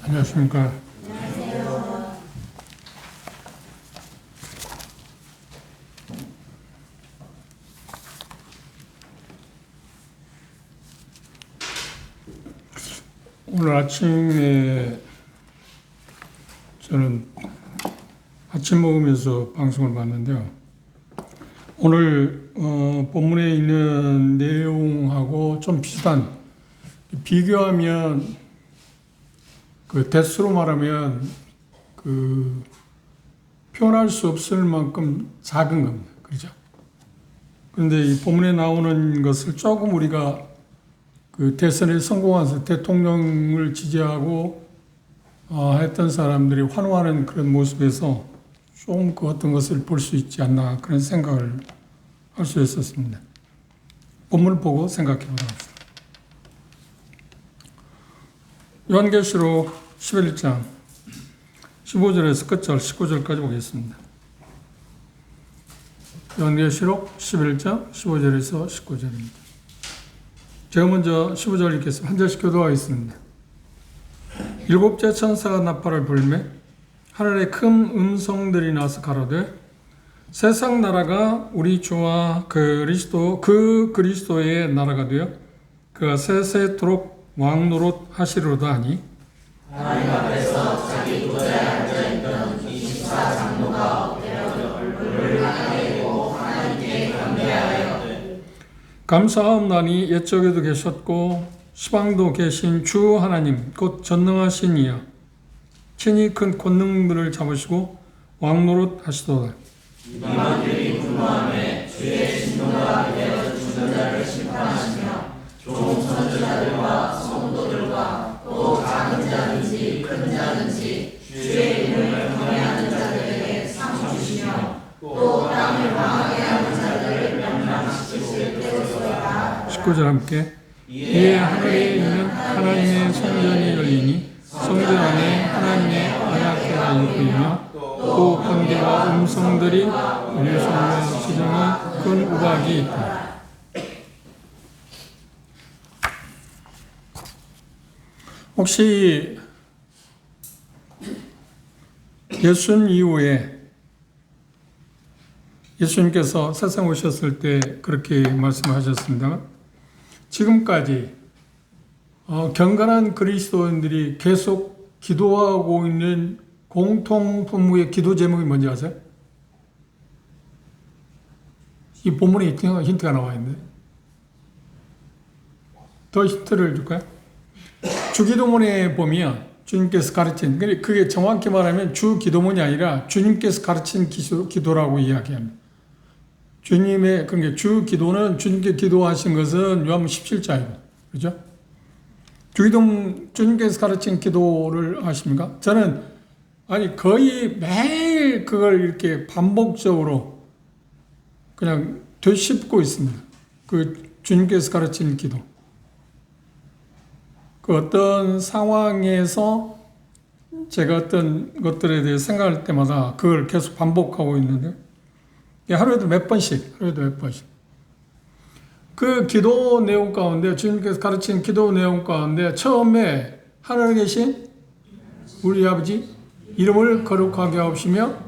안녕하십니까. 오늘 아침에 저는 아침 먹으면서 방송을 봤는데요. 오늘 본문에 있는 내용하고 좀 비슷한, 비교하면 그 대수로 말하면 그 표현할 수 없을 만큼 작은 겁니다. 그렇죠? 그런데 이 본문에 나오는 것을 조금 우리가 그 대선에 성공해서 대통령을 지지하고 했던 사람들이 환호하는 그런 모습에서 좀 그 어떤 것을 볼 수 있지 않나 그런 생각을 할 수 있었습니다. 본문을 보고 생각해 보도록 합시다. 요한계시록 11장 15절에서 끝절 19절까지 보겠습니다. 요한계시록 11장 15절에서 19절입니다. 제가 먼저 15절 읽겠습니다. 한 절씩 교도하겠습니다. 일곱째 천사가 나팔을 불매 하늘에 큰 음성들이 나서 가로되 세상 나라가 우리 주와 그리스도의 나라가 되어 그가 세세토록 왕노릇 하시리로다 하니 하나님 앞에서 자기 보좌에 앉아있던 24장로가 얼굴을 하나님께 보고 하나님께 경배하여 감사하옵나니 옛적에도 계셨고 시방도 계신 주 하나님 곧 전능하신 이여 친히 큰 권능들을 잡으시고 왕노릇 하시도다. 이방들이 분노하며 주의 진노가 되어 죽은 자를 심판하시며 종 선지자들과 성도들과 또 작은 자든지 큰 자든지 주의 이름을 경외하는 자들에게 상 주시며 또 땅을 망하게 하는 자들을 멸망시키실 때로소이다. 19절 함께 이에 하늘에 있는 하나님의 성전이 열리니 성전 안에 하나님의 언약궤가 있으며 또 번개와 음성들이 일성과 지정이 큰 우박이 있다. 혹시 예수님 이후에 예수님께서 세상 오셨을 때 그렇게 말씀하셨습니다. 지금까지 경건한 그리스도인들이 계속 기도하고 있는 공통 분모의 기도 제목이 뭔지 아세요? 이 본문에 힌트가 나와 있는데 더 힌트를 줄까요? 주기도문에 보면 주님께서 가르친, 그게 정확히 말하면 주기도문이 아니라 주님께서 가르친 기도라고 이야기합니다. 그러니까 주기도는 주님께 기도하신 것은 요한복음 17장이고, 그죠? 주기도문, 주님께서 가르친 기도를 하십니까? 저는, 거의 매일 그걸 이렇게 반복적으로 그냥 되씹고 있습니다. 그 주님께서 가르친 기도. 그 어떤 상황에서 제가 어떤 것들에 대해 생각할 때마다 그걸 계속 반복하고 있는데, 하루에도 몇 번씩. 그 기도 내용 가운데, 주님께서 가르친 기도 내용 가운데, 처음에 하늘에 계신 우리 아버지, 이름을 거룩하게 하옵시며,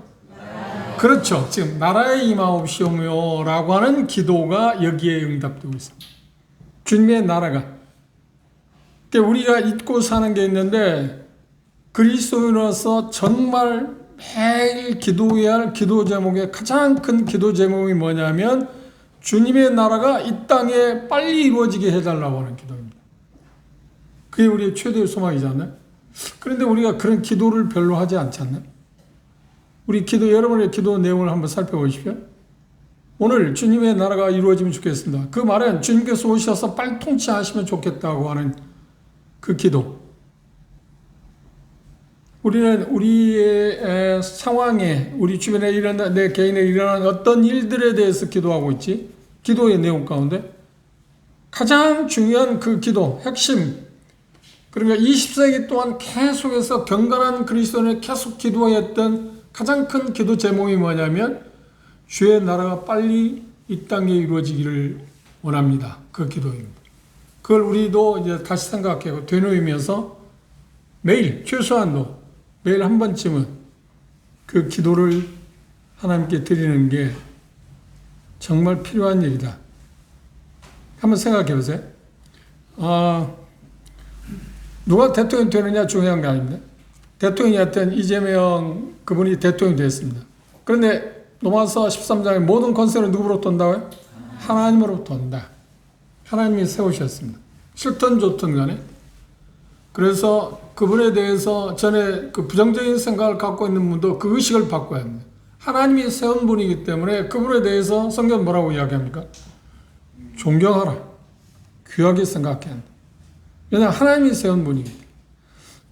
그렇죠. 지금 나라에 임하옵시오며 라고 하는 기도가 여기에 응답되고 있습니다. 주님의 나라가. 우리가 잊고 사는 게 있는데, 그리스도인으로서 정말 매일 기도해야 할 기도 제목의 가장 큰 기도 제목이 뭐냐면 주님의 나라가 이 땅에 빨리 이루어지게 해달라고 하는 기도입니다. 그게 우리의 최대의 소망이지 않나요? 그런데 우리가 그런 기도를 별로 하지 않지 않나요? 우리 여러분의 기도 내용을 한번 살펴보십시오. 오늘 주님의 나라가 이루어지면 좋겠습니다. 그 말은 주님께서 오셔서 빨리 통치하시면 좋겠다고 하는 그 기도. 우리는 우리의 상황에, 우리 주변에 일어난, 내 개인에 일어난 어떤 일들에 대해서 기도하고 있지? 기도의 내용 가운데 가장 중요한 그 기도, 핵심. 그러니까 20세기 동안 계속해서 경건한 그리스도인을 계속 기도했던 가장 큰 기도 제목이 뭐냐면 주의 나라가 빨리 이 땅에 이루어지기를 원합니다. 그 기도입니다. 그걸 우리도 이제 다시 생각하고 되뇌이면서 매일 최소한도 매일 한 번쯤은 그 기도를 하나님께 드리는 게 정말 필요한 일이다. 한번 생각해 보세요. 누가 대통령이 되느냐 중요한 게 아닙니다. 대통령이었던 이재명 그분이 대통령이 됐습니다. 그런데 로마서 13장에 모든 권세는 누구로부터 온다고요? 하나님으로부터 온다. 하나님이 세우셨습니다. 싫든 좋든 간에. 그래서 그분에 대해서 전에 그 부정적인 생각을 갖고 있는 분도 그 의식을 바꿔야 합니다. 하나님이 세운 분이기 때문에 그분에 대해서 성경 뭐라고 이야기합니까? 존경하라. 귀하게 생각해야 한다. 왜냐하면 하나님이 세운 분이기 때문에.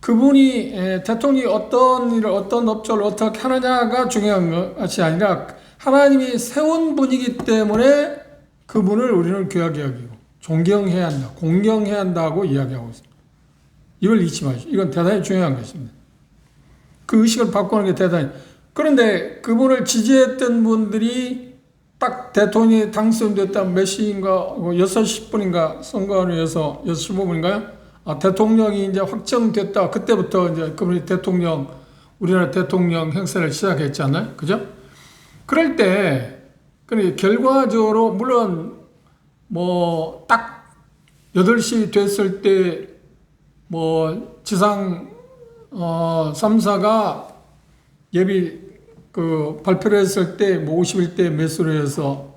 그분이 대통령이 어떤 일을 어떤 업적을 어떻게 하느냐가 중요한 것이 아니라 하나님이 세운 분이기 때문에 그분을 우리는 귀하게 여기고 존경해야 한다. 공경해야 한다고 이야기하고 있습니다. 이걸 잊지 마시오. 이건 대단히 중요한 것입니다. 그 의식을 바꾸는 게 대단히. 그런데 그분을 지지했던 분들이 딱 대통령이 당선됐다 몇 시인가 6시 10분인가 선거를 위해서 6시 15분인가요? 대통령이 이제 확정됐다. 그때부터 이제 그분이 대통령, 우리나라 대통령 행세를 시작했잖아요. 그죠? 그럴 때, 결과적으로, 물론, 딱 8시 됐을 때, 지상, 3사가 발표를 했을 때, 51대 몇으로 해서,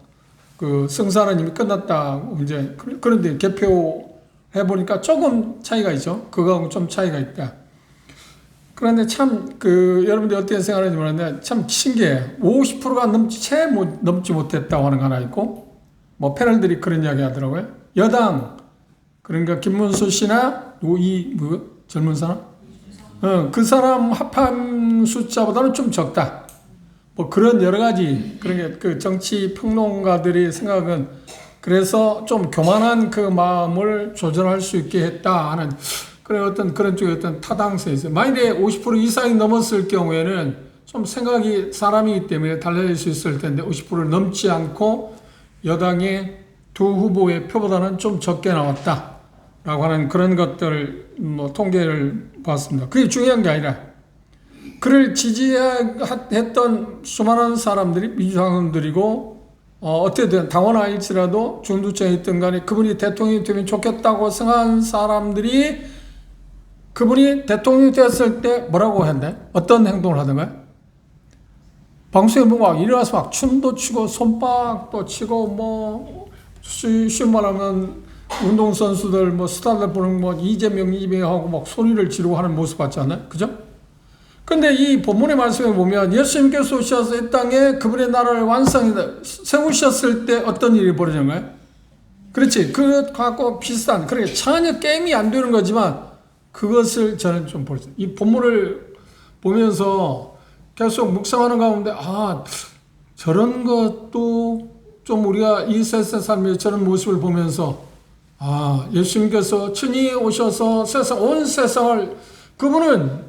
성사는 이미 끝났다. 이제, 그런데 개표, 해보니까 조금 차이가 있죠. 그거하고 좀 차이가 있다. 그런데 참, 여러분들이 어떻게 생각하는지 모르겠는데, 참 신기해요. 50%가 넘지 못했다고 하는 거 하나 있고, 패널들이 그런 이야기 하더라고요. 여당, 그러니까 김문수 씨나, 젊은 사람? 그 사람 합한 숫자보다는 좀 적다. 그런 여러 가지, 그러니까 정치 평론가들이 생각은 그래서 좀 교만한 그 마음을 조절할 수 있게 했다 하는 그런 쪽에 어떤 타당성이 있어요. 만일에 50% 이상이 넘었을 경우에는 좀 생각이 사람이기 때문에 달라질 수 있을 텐데 50%를 넘지 않고 여당의 두 후보의 표보다는 좀 적게 나왔다라고 하는 그런 것들 통계를 봤습니다. 그게 중요한 게 아니라 그를 지지했던 수많은 사람들이 민주당원들이고 어떻게든 당원아일지라도 중도층에 있든 간에 그분이 대통령이 되면 좋겠다고 생각한 사람들이 그분이 대통령이 됐을 때 뭐라고 했나요? 어떤 행동을 하던가요? 방송에 보면 일어나서 막 춤도 추고 손뼉도 치고 쉬운 말하면 운동선수들 스타들 보는 이재명 하고 막 소리를 지르고 하는 모습 봤지 않나요? 그죠? 근데 이 본문의 말씀에 보면 예수님께서 오셔서 이 땅에 그분의 나라를 세우셨을 때 어떤 일이 벌어졌나요? 그렇지. 그것하고 비슷한, 그러니까 전혀 게임이 안 되는 거지만 그것을 저는 좀 보였어요. 이 본문을 보면서 계속 묵상하는 가운데 저런 것도 좀 우리가 이 세상 삶의 저런 모습을 보면서 예수님께서 친히 오셔서 온 세상을 그분은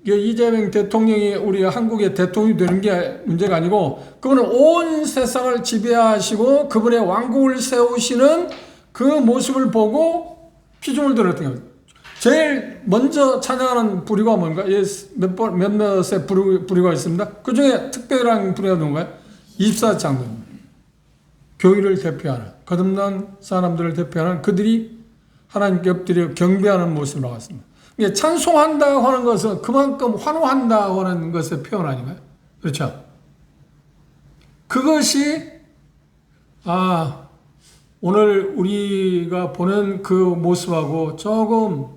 이재명 대통령이 우리 한국의 대통령이 되는 게 문제가 아니고 그분은 온 세상을 지배하시고 그분의 왕국을 세우시는 그 모습을 보고 피조물 들었던 겁니다. 제일 먼저 찬양하는 부류가 뭔가? 몇몇의 부류가 있습니다. 그 중에 특별한 부류가 누군가요? 24장로입니다. 교회를 대표하는, 거듭난 사람들을 대표하는 그들이 하나님께 엎드려 경배하는 모습을 나왔습니다. 찬송한다고 하는 것은 그만큼 환호한다고 하는 것의 표현 아닌가요? 그렇죠? 그것이 오늘 우리가 보는 그 모습하고 조금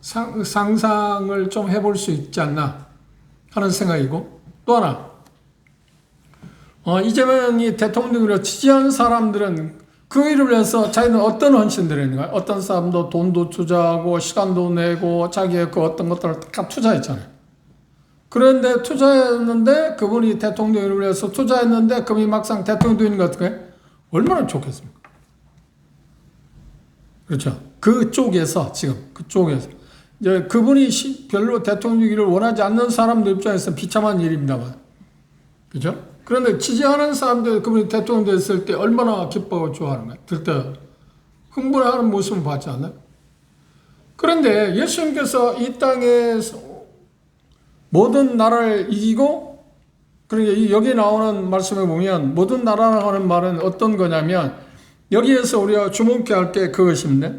상상을 좀 해볼 수 있지 않나 하는 생각이고, 또 하나 이재명이 대통령으로 지지한 사람들은 그 일을 위해서 자기는 어떤 헌신들을 했는가? 어떤 사람도 돈도 투자하고 시간도 내고 자기의 그 어떤 것들을 다 투자했잖아요. 그런데 투자했는데 그분이 대통령을 위해서 투자했는데 그분이 막상 대통령 되는 것 같아요. 얼마나 좋겠습니까? 그렇죠. 그쪽에서 이제 그분이 별로 대통령이기를 원하지 않는 사람들 입장에서 비참한 일입니다만, 그렇죠? 그런데 지지하는 사람들 그분이 대통령 됐을 때 얼마나 기뻐하고 좋아하는 거야. 들때 흥분하는 모습을 봤지 않나요? 그런데 예수님께서 이 땅에서 모든 나라를 이기고, 그러니까 여기 나오는 말씀에 보면 모든 나라라고 하는 말은 어떤 거냐면, 여기에서 우리가 주목해야 할 게 그것입니다.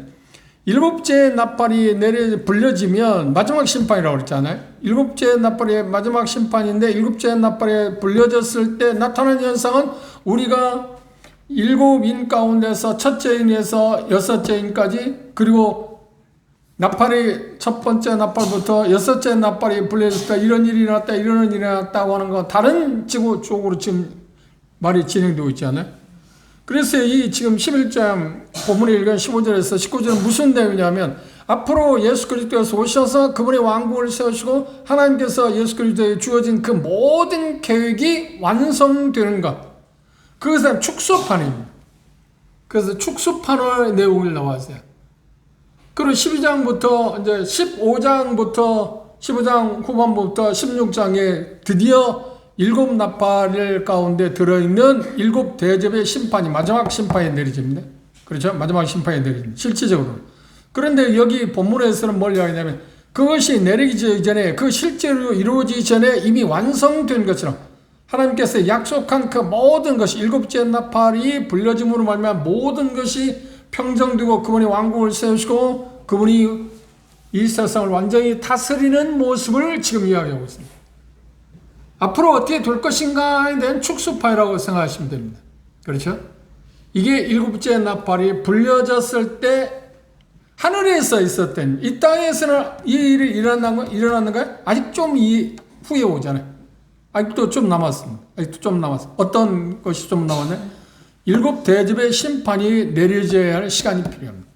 일곱째 나팔이 불려지면 마지막 심판이라고 그랬잖아요. 일곱째 나팔이 마지막 심판인데, 일곱째 나팔이 불려졌을 때 나타나는 현상은 우리가 일곱인 가운데서 첫째 인에서 여섯째 인까지, 그리고 나팔이 첫 번째 나팔부터 여섯째 나팔이 불려졌을 때 이런 일이 일어났다, 이런 일이 일어났다고 하는 건 다른 지구 쪽으로 지금 말이 진행되고 있지 않아요? 그래서 이 지금 11장 본문에 읽은 15절에서 19절은 무슨 내용이냐면, 앞으로 예수 그리스도께서 오셔서 그분의 왕국을 세우시고 하나님께서 예수 그리스도에 주어진 그 모든 계획이 완성되는 것, 그것은 축소판입니다. 그래서 축소판의 내용이 나왔어요. 그리고 12장부터 이제 15장 후반부터 16장에 드디어 일곱 나팔 가운데 들어있는 일곱 대접의 심판이, 마지막 심판이 내려집니다. 그렇죠? 마지막 심판이 내려집니다. 실질적으로. 그런데 여기 본문에서는 뭘 이야기하냐면, 그것이 내리기 전에, 그 실제로 이루어지기 전에 이미 완성된 것처럼 하나님께서 약속한 그 모든 것이, 일곱째 나팔이 불려짐으로 말미암아 모든 것이 평정되고 그분이 왕국을 세우시고 그분이 이 세상을 완전히 다스리는 모습을 지금 이야기하고 있습니다. 앞으로 어떻게 될 것인가에 대한 축소파이라고 생각하시면 됩니다. 그렇죠? 이게 일곱째 나팔이 불려졌을 때 하늘에서 있었던, 이 땅에서는 이 일이 일어났는가요? 아직 좀 후에 오잖아요. 아직도 좀 남았습니다. 어떤 것이 좀 남았나요? 일곱 대접의 심판이 내려져야 할 시간이 필요합니다.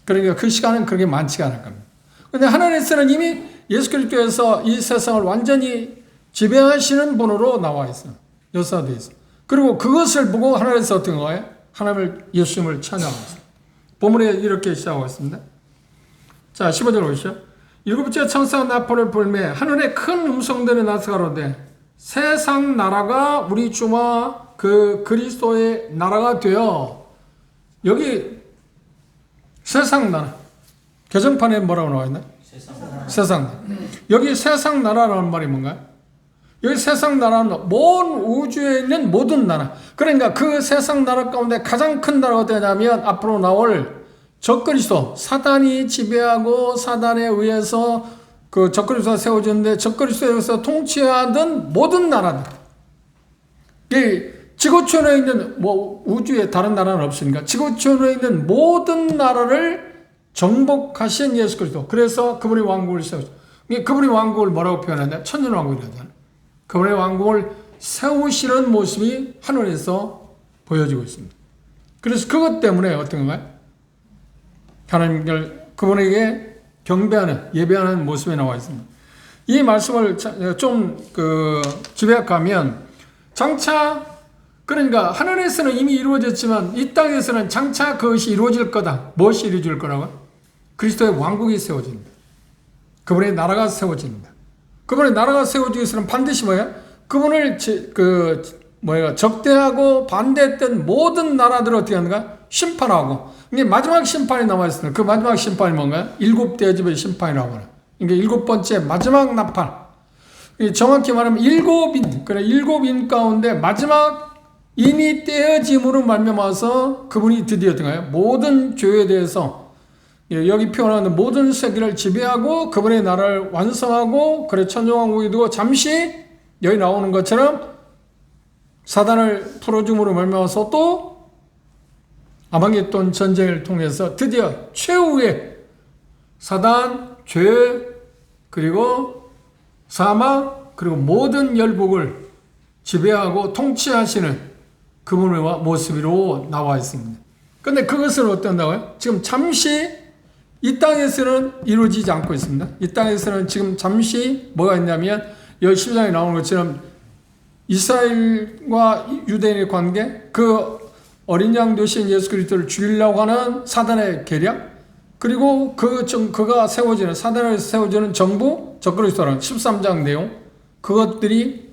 그러니까 그 시간은 그렇게 많지가 않을 겁니다. 그런데 하늘에서는 이미 예수 그리스도께서 이 세상을 완전히 지배하시는 분으로 나와 있어요. 역사되어 있어요. 그리고 그것을 보고 하늘에서 어떤 거예요? 하나님을, 예수님을 찬양하고 있어요. 본문에 이렇게 시작하고 있습니다. 자, 15절 보시죠. 일곱째 천사 나팔을 불매 하늘에 큰 음성들이 나서 가로되 세상 나라가 우리 주와 그 그리스도의 나라가 되어, 여기 세상 나라, 개정판에 뭐라고 나와 있나요? 세상 나라. 여기 세상 나라라는 말이 뭔가요? 여기 세상 나라는 온 우주에 있는 모든 나라. 그러니까 그 세상 나라 가운데 가장 큰 나라가 되냐면 앞으로 나올 적그리스도, 사단이 지배하고 사단에 의해서 그 적그리스도가 세워졌는데 적그리스도에 의해서 통치하던 모든 나라들. 지구촌에 있는, 우주에 다른 나라는 없으니까 지구촌에 있는 모든 나라를 정복하신 예수 그리스도. 그래서 그분의 왕국을 세우죠. 그분의 왕국을 뭐라고 표현하냐? 천년왕국이라잖아요. 그분의 왕국을 세우시는 모습이 하늘에서 보여지고 있습니다. 그래서 그것 때문에 어떤 건가요? 하나님을, 그분에게 경배하는, 예배하는 모습이 나와 있습니다. 이 말씀을 좀 집약하면, 장차, 그러니까 하늘에서는 이미 이루어졌지만 이 땅에서는 장차 그것이 이루어질 거다. 무엇이 이루어질 거라고요? 그리스도의 왕국이 세워집니다. 그분의 나라가 세워집니다. 그분의 나라가 세워지기 위해서는 반드시 뭐야? 그분을 적대하고 반대했던 모든 나라들을 어떻게 하는가? 심판하고. 이게 마지막 심판이 남아 있습니다. 그 마지막 심판이 뭔가요? 일곱 대접의 심판이라고 하는. 이게 일곱 번째 마지막 나팔. 정확히 말하면 일곱인 가운데 마지막 인이 떼어짐으로 말미암아서 그분이 드디어 어떤가요? 모든 죄에 대해서, 여기 표현하는 모든 세계를 지배하고 그분의 나라를 완성하고, 그래 천정왕국이 되고, 잠시 여기 나오는 것처럼 사단을 풀어줌으로 말미암아서 또 아마겟돈 전쟁을 통해서 드디어 최후의 사단, 죄, 그리고 사막, 그리고 모든 열국을 지배하고 통치하시는 그분의 모습으로 나와 있습니다. 그런데 그것은 어떤다고요? 지금 잠시 이 땅에서는 이루어지지 않고 있습니다. 이 땅에서는 지금 잠시 뭐가 있냐면, 여기 10장에 나오는 것처럼 이스라엘과 유대인의 관계, 그 어린 양 되신 예수 그리스도를 죽이려고 하는 사단의 계략, 그리고 그가 세워지는, 사단에서 세워지는 정부, 적그리스도라는 13장 내용, 그것들이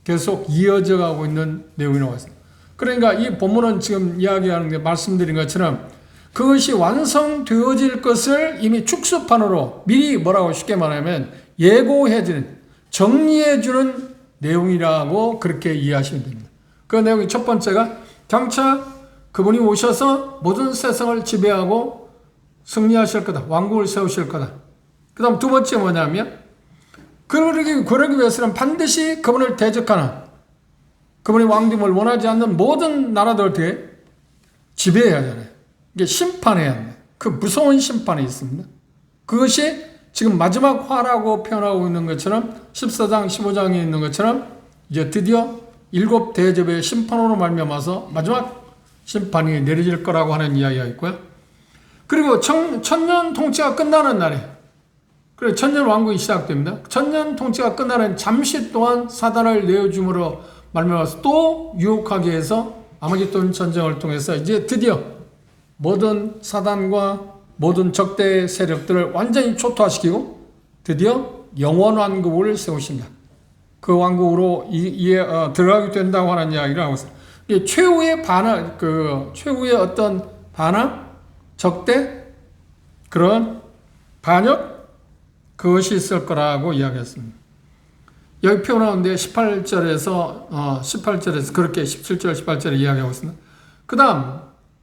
계속 이어져 가고 있는 내용이 나와 있습니다. 그러니까 이 본문은 지금 이야기하는 게 말씀드린 것처럼 그것이 완성되어질 것을 이미 축소판으로 미리 뭐라고 쉽게 말하면 예고해주는, 정리해주는 내용이라고 그렇게 이해하시면 됩니다. 그 내용이 첫 번째가 장차 그분이 오셔서 모든 세상을 지배하고 승리하실 거다. 왕국을 세우실 거다. 그 다음 두 번째 뭐냐면 그러기 위해서는 반드시 그분을 대적하는, 그분이 왕됨을 원하지 않는 모든 나라들을 지배해야 하잖아요. 이게 심판해야 합니다. 그 무서운 심판이 있습니다. 그것이 지금 마지막 화라고 표현하고 있는 것처럼 14장 15장에 있는 것처럼 이제 드디어 7 대접의 심판으로 말미암아서 마지막 심판이 내려질 거라고 하는 이야기가 있고요. 그리고 천년 통치가 끝나는 날에, 그리고 천년 왕국이 시작됩니다. 천년 통치가 끝나는 잠시 동안 사단을 내어줌으로 말미암아서 또 유혹하게 해서 아마겟돈 전쟁을 통해서 이제 드디어 모든 사단과 모든 적대 세력들을 완전히 초토화시키고 드디어 영원 왕국을 세우신다. 그 왕국으로 들어가게 된다고 하는 이야기를 하고 있습니다. 최후의 반항, 최후의 어떤 반항, 적대, 그런 반역, 그것이 있을 거라고 이야기했습니다. 여기 표현하는데 18절에서 그렇게 17절, 18절에 이야기하고 있습니다. 그 다음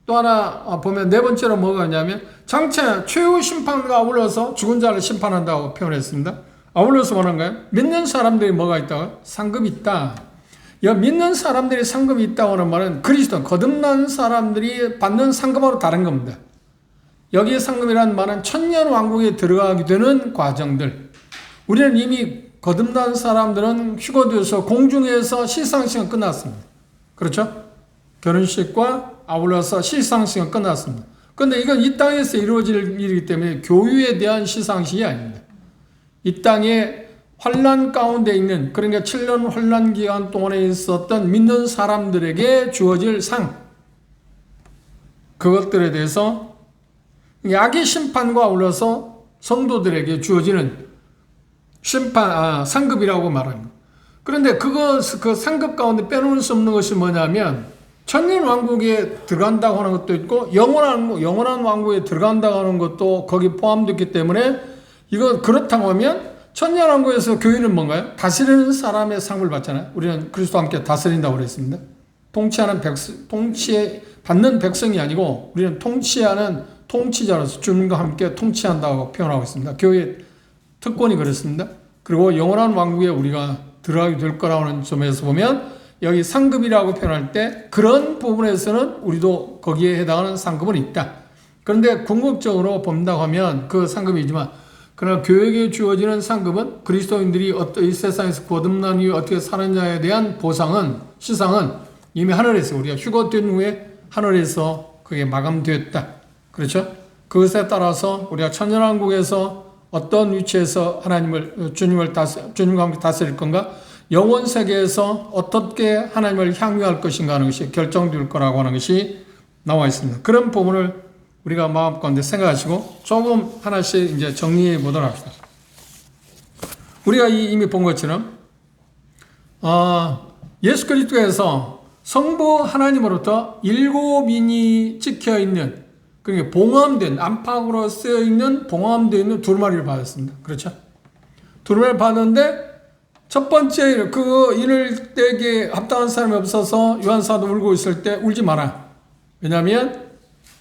또 하나 보면 네 번째로 뭐가 있냐면 장차 최후 심판과 아울러서 죽은 자를 심판한다고 표현했습니다. 아울러서 뭐라는가요? 믿는 사람들이 뭐가 있다고요? 상급이 있다. 믿는 사람들이 상급이 있다고 하는 말은 그리스도, 거듭난 사람들이 받는 상급하고 다른 겁니다. 여기에 상급이라는 말은 천년 왕국에 들어가게 되는 과정들. 우리는 이미 거듭난 사람들은 휴거되어서 공중에서 시상식은 끝났습니다. 그렇죠? 결혼식과 아울러서 시상식은 끝났습니다. 그런데 이건 이 땅에서 이루어질 일이기 때문에 교유에 대한 시상식이 아닙니다. 이 땅에 환난 가운데 있는, 그러니까 7년 환난 기간 동안에 있었던 믿는 사람들에게 주어질 상, 그것들에 대해서 악의 심판과 아울러서 성도들에게 주어지는 상급이라고 말합니다. 그런데 그 상급 가운데 빼놓을 수 없는 것이 뭐냐면 천년 왕국에 들어간다고 하는 것도 있고 영원한 왕국에 들어간다고 하는 것도 거기 포함됐기 때문에 이거 그렇다고 하면 천년 왕국에서 교회는 뭔가요? 다스리는 사람의 상을 받잖아요. 우리는 그리스도와 함께 다스린다고 그랬습니다. 받는 백성이 아니고 우리는 통치하는 통치자로서 주님과 함께 통치한다고 표현하고 있습니다. 교회의 특권이 그렇습니다. 그리고 영원한 왕국에 우리가 들어가게 될 거라는 점에서 보면 여기 상급이라고 표현할 때 그런 부분에서는 우리도 거기에 해당하는 상급은 있다. 그런데 궁극적으로 본다고 하면 그 상급이지만 그러나 교회에게 주어지는 상급은 그리스도인들이 이 세상에서 거듭난 이후 어떻게 사느냐에 대한 시상은 이미 하늘에서 우리가 휴거된 후에 하늘에서 그게 마감되었다. 그렇죠? 그것에 따라서 우리가 천년왕국에서 어떤 위치에서 주님과 함께 다스릴 건가? 영원 세계에서 어떻게 하나님을 향유할 것인가 하는 것이 결정될 거라고 하는 것이 나와 있습니다. 그런 부분을 우리가 마음 가운데 생각하시고 조금 하나씩 이제 정리해 보도록 합시다. 우리가 이미 본 것처럼 예수 그리스도에서 성부 하나님으로부터 7인이 찍혀 있는, 그러니까 봉함된, 안팎으로 쓰여 있는 봉함되어 있는 두루마리를 받았습니다. 그렇죠? 두루마리를 받았는데 첫 번째 그 인을 떼기에 합당한 사람이 없어서 요한사도 울고 있을 때 울지 마라. 왜냐하면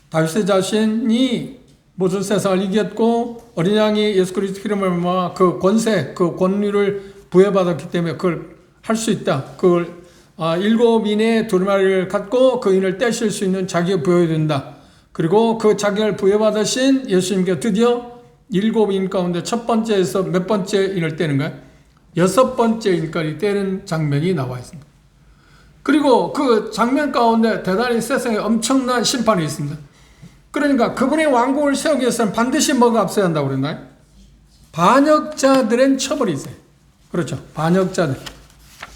다윗의 자신이 모든 세상을 이겼고 어린 양이 예수 그리스도 피름을 모아 그 권세, 그 권위를 부여받았기 때문에 그걸 할 수 있다. 그걸 7인의 두루마리를 갖고 그 인을 떼실 수 있는 자격을 부여해야 된다. 그리고 그 자격을 부여받으신 예수님께 드디어 7인 가운데 첫 번째에서 몇 번째 인을 떼는 거예요? 6번째 인까지 떼는 장면이 나와 있습니다. 그리고 그 장면 가운데 대단히 세상에 엄청난 심판이 있습니다. 그러니까 그분의 왕국을 세우기 위해서는 반드시 뭐가 앞서야 한다고 그랬나요? 반역자들은 처벌이 있어요. 그렇죠. 반역자들.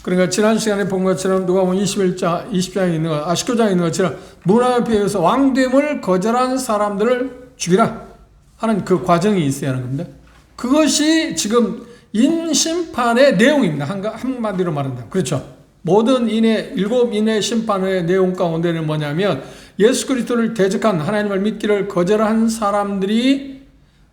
그러니까 지난 시간에 본 것처럼 누가복음 20장에 있는 19장에 있는 것처럼 문 앞에 의해서 왕됨을 거절한 사람들을 죽이라 하는 그 과정이 있어야 하는 겁니다. 그것이 지금 인심판의 내용입니다. 한마디로 말한다. 그렇죠. 모든 7인의 심판의 내용 가운데는 뭐냐면 예수 그리스도를 대적한 하나님을 믿기를 거절한 사람들이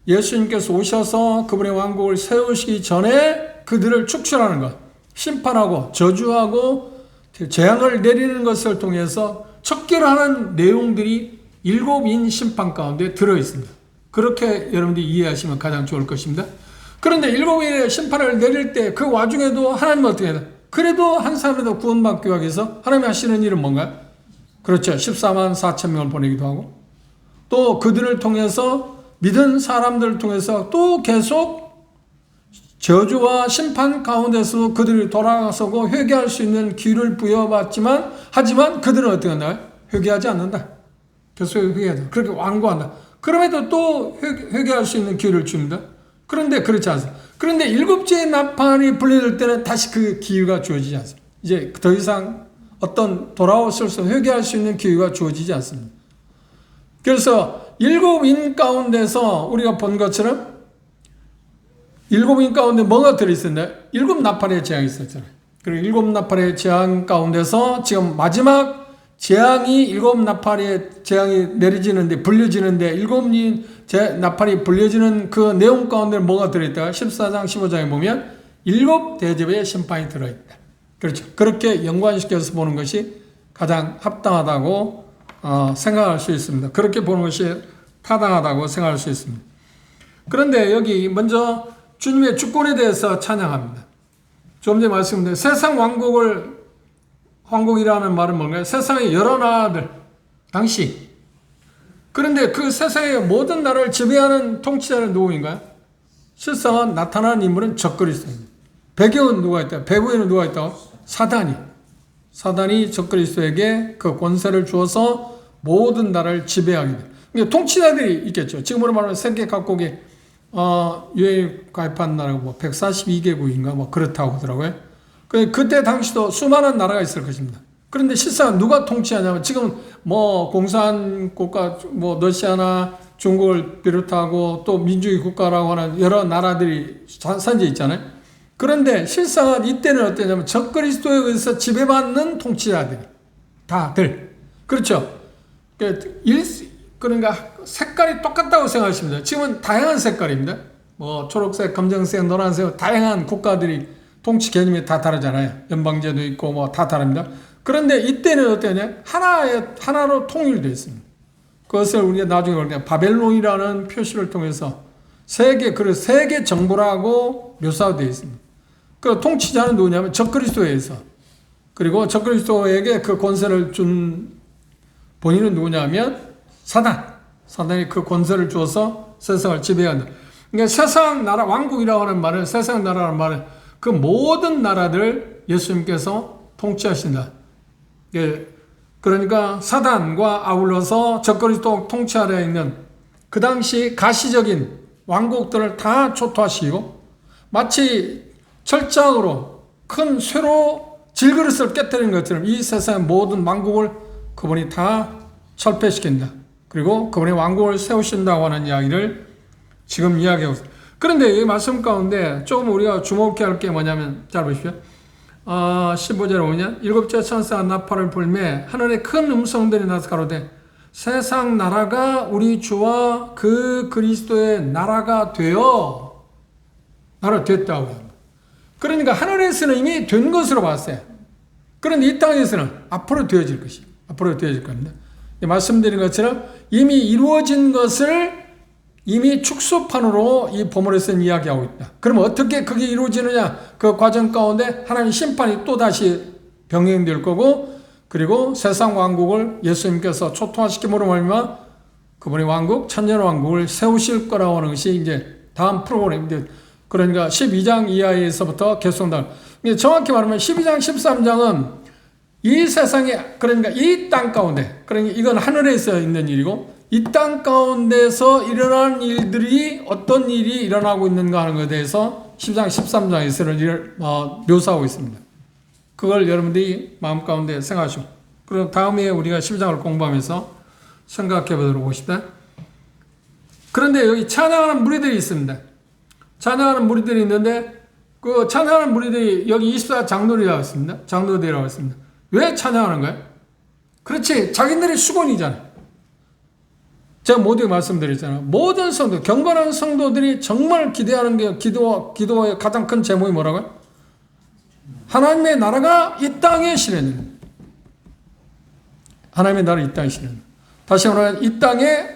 예수님께서 오셔서 그분의 왕국을 세우시기 전에 그들을 축출하는 것, 심판하고 저주하고 재앙을 내리는 것을 통해서 척결하는 내용들이 7인 심판 가운데 들어있습니다. 그렇게 여러분들이 이해하시면 가장 좋을 것입니다. 그런데 7인의 심판을 내릴 때 그 와중에도 하나님은 어떻게 해요? 그래도 한 사람이라도 구원받기 위해서 하나님이 하시는 일은 뭔가요? 그렇죠. 14만 4천 명을 보내기도 하고 또 그들을 통해서 믿은 사람들을 통해서 또 계속 저주와 심판 가운데서 그들이 돌아서고 회개할 수 있는 기회를 부여받지만 하지만 그들은 어떻게 하나요? 회개하지 않는다. 계속 회개한다. 그렇게 완고한다. 그럼에도 또 회개할 수 있는 기회를 줍니다. 그런데 그렇지 않습니다. 그런데 7째 나팔이 불려질 때는 다시 그 기회가 주어지지 않습니다. 이제 더 이상 어떤 돌아오실 수 회개할 수 있는 기회가 주어지지 않습니다. 그래서 7인 가운데서 우리가 본 것처럼 7인 가운데 뭐가 들어있었나요? 7 나팔의 재앙이 있었잖아요. 그리고 7 나팔의 재앙 가운데서 지금 마지막 재앙이 7 나팔의 재앙이 내려지는데 불려지는데 7 나팔이 불려지는 그 내용 가운데 뭐가 들어있다? 14장 15장에 보면 7 대접의 심판이 들어있다. 그렇죠. 그렇게 연관시켜서 보는 것이 가장 합당하다고 생각할 수 있습니다. 그렇게 보는 것이 타당하다고 생각할 수 있습니다. 그런데 여기 먼저 주님의 주권에 대해서 찬양합니다. 좀 전에 말씀드린 세상 왕국이라는 말은 뭔가요? 세상의 여러 나라들 당시. 그런데 그 세상의 모든 나라를 지배하는 통치자는 누구인가요? 실상은 나타나는 인물은 적그리스도입니다. 배경은 누가 있다? 배후에는 누가 있다? 사단이 적그리스도에게 그 권세를 주어서 모든 나라를 지배하게 됩니다. 그러니까 통치자들이 있겠죠. 지금으로 말하면 세계 각국에 유엔 가입한 나라가 뭐 142개국인가 뭐 그렇다고 하더라고요. 그때 당시도 수많은 나라가 있을 것입니다. 그런데 실상 누가 통치하냐면 지금 뭐 공산 국가 뭐 러시아나 중국을 비롯하고 또 민주주의 국가라고 하는 여러 나라들이 산재 있잖아요. 그런데 실상은 이때는 어떠냐면 적그리스도에 의해서 지배받는 통치자들이 다들 그렇죠. 그러니까 색깔이 똑같다고 생각하십니다. 지금은 다양한 색깔입니다. 뭐 초록색, 검정색, 노란색 다양한 국가들이 통치 개념이 다 다르잖아요. 연방제도 있고 뭐 다 다릅니다. 그런데 이때는 어떠냐? 하나로 통일되어 있습니다. 그것을 우리가 나중에 바벨론이라는 표시를 통해서 세계 정부라고 묘사되어 있습니다. 그 통치자는 누구냐면 적그리스도에 의해서 그리고 적그리스도에게 그 권세를 준 본인은 누구냐면 사단이 그 권세를 주어서 세상을 지배한다. 그러니까 세상 나라 왕국이라고 하는 말은 세상 나라라는 말은 그 모든 나라들을 예수님께서 통치하신다. 그러니까 사단과 아울러서 적그리스도 통치 아래에 있는 그 당시 가시적인 왕국들을 다 초토화시키고 마치 철장으로 큰 쇠로 질그릇을 깨뜨리는 것처럼 이 세상의 모든 왕국을 그분이 다 철폐시킨다. 그리고 그분의 왕국을 세우신다고 하는 이야기를 지금 이야기하고 있습니다. 그런데 이 말씀 가운데 조금 우리가 주목해야 할 게 뭐냐면 잘 보십시오. 15절에 보면 7째 천사가 나팔을 불매 하늘에 큰 음성들이 나서 가로되 세상 나라가 우리 주와 그 그리스도의 나라가 되어 됐다고 합니다. 그러니까 하늘에서는 이미 된 것으로 봤어요. 그런데 이 땅에서는 앞으로 되어질 겁니다. 말씀드린 것처럼 이미 이루어진 것을 이미 축소판으로 이 본문에서는 이야기하고 있다. 그럼 어떻게 그게 이루어지느냐? 그 과정 가운데 하나님의 심판이 또다시 병행될 거고 그리고 세상 왕국을 예수님께서 초토화시킴으로 말미암아 그분의 왕국, 천년 왕국을 세우실 거라고 하는 것이 이제 다음 프로그램인데 그러니까 12장 이하에서부터 계속된다. 정확히 말하면 12장, 13장은 이 세상에 그러니까 이 땅 가운데 그러니까 이건 하늘에서 있는 일이고 이 땅 가운데서 일어나는 일들이 어떤 일이 일어나고 있는가 하는 것에 대해서 10장, 13장에서는 묘사하고 있습니다. 그걸 여러분들이 마음 가운데 생각하시고 그리고 다음에 우리가 12장을 공부하면서 생각해 보도록 봅시다. 그런데 여기 찬양하는 무리들이 있습니다. 찬양하는 무리들이 있는데 그 찬양하는 무리들이 여기 24장로들이라고 했습니다. 장로들이라고 했습니다. 왜 찬양하는 거예요? 그렇지. 자기들의 수건이잖아. 제가 모두에 말씀드렸잖아요. 모든 성도, 경건한 성도들이 정말 기대하는 게 기도의 가장 큰 제목이 뭐라고요? 하나님의 나라가 이 땅에 실현됩니다. 하나님의 나라 이 땅에 실현. 다시 말하면 이 땅에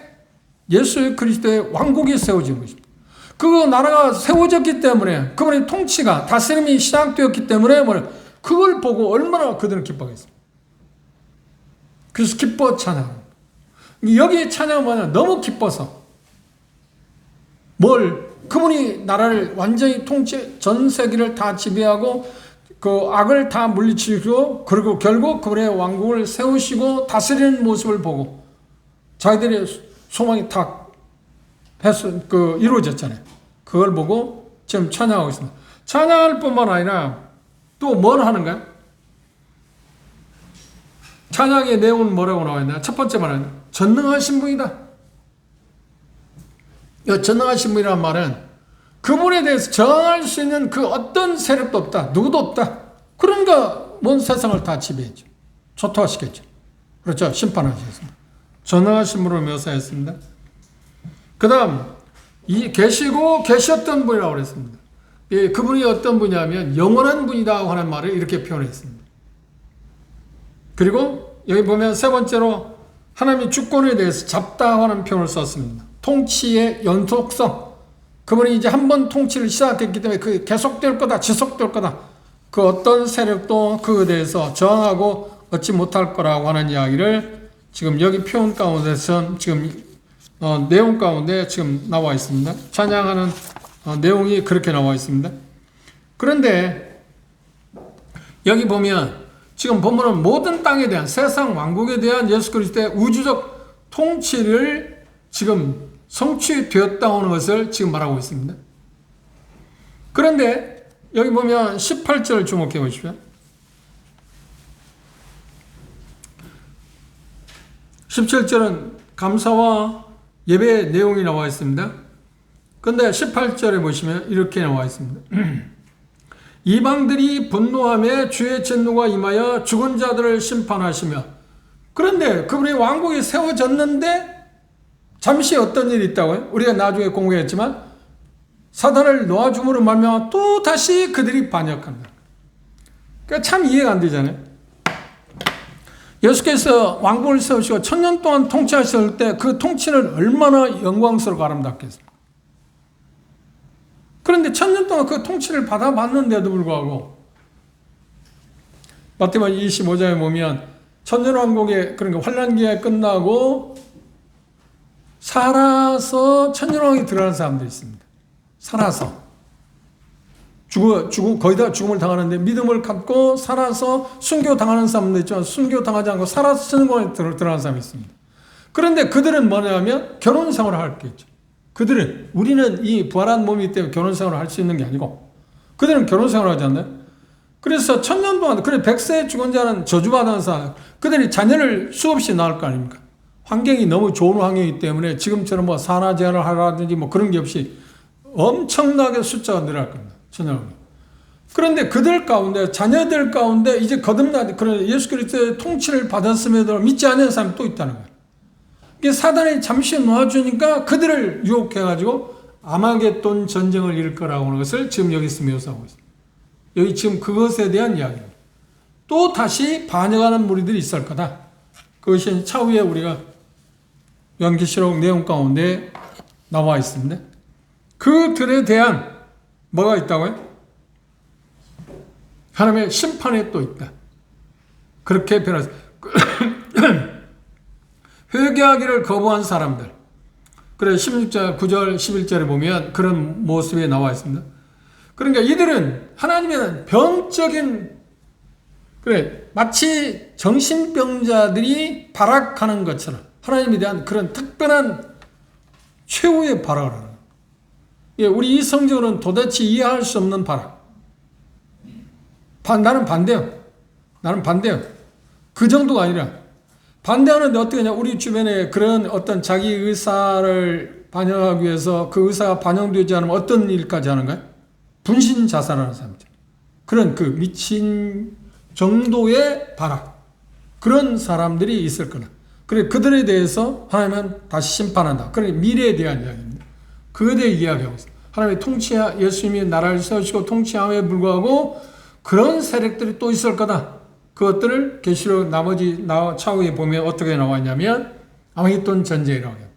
예수 그리스도의 왕국이 세워진 것입니다. 그 나라가 세워졌기 때문에 그분의 통치가 다스림이 시작되었기 때문에 그걸 보고 얼마나 그들은 기뻐하겠습니까? 그래서 기뻐 찬양. 여기에 찬양은 뭐냐? 너무 기뻐서 그분이 나라를 완전히 전 세계를 다 지배하고 그 악을 다 물리치고 그리고 결국 그분의 왕국을 세우시고 다스리는 모습을 보고 자기들의 소망이 다 이루어졌잖아요. 그걸 보고 지금 찬양하고 있습니다. 찬양할 뿐만 아니라 또 뭘 하는가요? 찬양의 내용은 뭐라고 나와 있나요? 첫 번째 말은 전능하신 분이다. 이 전능하신 분이라는 말은 그분에 대해서 정할 수 있는 그 어떤 세력도 없다. 누구도 없다. 그러니까 먼 세상을 다 지배했죠. 초토화시켰죠. 그렇죠. 심판하셨습니다. 전능하신 분으로 묘사했습니다. 그 다음 계시고 계셨던 분이라고 그랬습니다. 그분이 어떤 분이냐면 영원한 분이다 하는 말을 이렇게 표현했습니다. 그리고 여기 보면 세 번째로 하나님의 주권에 대해서 잡다 하는 표현을 썼습니다. 통치의 연속성. 그분이 이제 한 번 통치를 시작했기 때문에 그게 계속될 거다, 지속될 거다. 그 어떤 세력도 그에 대해서 저항하고 얻지 못할 거라고 하는 이야기를 지금 여기 표현 가운데서 지금 내용 가운데 지금 나와 있습니다. 찬양하는 내용이 그렇게 나와 있습니다. 그런데 여기 보면 지금 본문은 모든 땅에 대한 세상 왕국에 대한 예수 그리스도의 우주적 통치를 지금 성취되었다 하는 것을 지금 말하고 있습니다. 그런데 여기 보면 18절을 주목해 보십시오. 17절은 감사와 예배의 내용이 나와 있습니다. 그런데 18절에 보시면 이렇게 나와 있습니다. 이방들이 분노하며 주의 진노가 임하여 죽은 자들을 심판하시며. 그런데 그분의 왕국이 세워졌는데 잠시 어떤 일이 있다고요? 우리가 나중에 공부했지만 사단을 놓아줌으로 말미암아 또 다시 그들이 반역한다. 그러니까 참 이해가 안 되잖아요. 예수께서 왕국을 세우시고 1000년 동안 통치하셨을 때 그 통치는 얼마나 영광스럽고 아름답겠습니까? 그런데 1000년 동안 그 통치를 받아봤는데도 불구하고 마태복음 25장에 보면 천년왕국의 그러니까 환란기가 끝나고 살아서 천년왕국에 들어가는 사람들이 있습니다. 살아서 거의 다 죽음을 당하는데 믿음을 갖고 살아서 순교당하는 사람도 있지만 순교당하지 않고 살아서 천년왕국에 들어가는 사람이 있습니다. 그런데 그들은 뭐냐면 결혼 생활을 할 게 있죠. 우리는 이 부활한 몸이기 때문에 결혼 생활을 할 수 있는 게 아니고 그들은 결혼 생활을 하지 않나요? 그래서 1000년 동안 100세에 죽은 자는 저주받은 사람, 그들이 자녀를 수없이 낳을 거 아닙니까? 환경이 너무 좋은 환경이기 때문에 지금처럼 뭐 산화 제한을 하라든지 뭐 그런 게 없이 엄청나게 숫자가 늘어날 겁니다. 그런데 그들 가운데 자녀들 가운데 이제 거듭난 그런 예수 그리스도의 통치를 받았음에도 믿지 않는 사람이 또 있다는 거예요. 이게 사단이 잠시 놓아주니까 그들을 유혹해가지고 아마겟돈 전쟁을 이룰 거라고 하는 것을 지금 여기서 묘사하고 있습니다. 여기 지금 그것에 대한 이야기입니다. 또 다시 반역하는 무리들이 있을 거다. 그것이 차후에 우리가 요한계시록 내용 가운데 나와 있습니다. 그들에 대한 뭐가 있다고요? 하나님의 심판이 또 있다. 그렇게 변했습니다. 회개하기를 거부한 사람들. 그래 16절, 9절, 11절에 보면 그런 모습이 나와 있습니다. 그러니까 이들은 하나님에 대한 병적인 마치 정신병자들이 발악하는 것처럼 하나님에 대한 그런 특별한 최후의 발악을 하는 거예요. 우리 이 성경은 도대체 이해할 수 없는 발악. 나는 반대요. 그 정도가 아니라 반대하는데 어떻게 하냐. 우리 주변에 그런 어떤 자기 의사를 반영하기 위해서 그 의사가 반영되지 않으면 어떤 일까지 하는가요? 분신 자살하는 사람이죠. 그런 그 미친 정도의 발악. 그런 사람들이 있을 거다. 그래 그들에 대해서 하나님은 다시 심판한다. 그러니 미래에 대한 이야기입니다. 그에 대해 이야기하고 있습니다. 하나님의 예수님이 나라를 세우시고 통치함에 불구하고 그런 세력들이 또 있을 거다. 그것들을 계시록 나머지 차후에 보면 어떻게 나와 있냐면 아마겟돈 전쟁이라고 해요.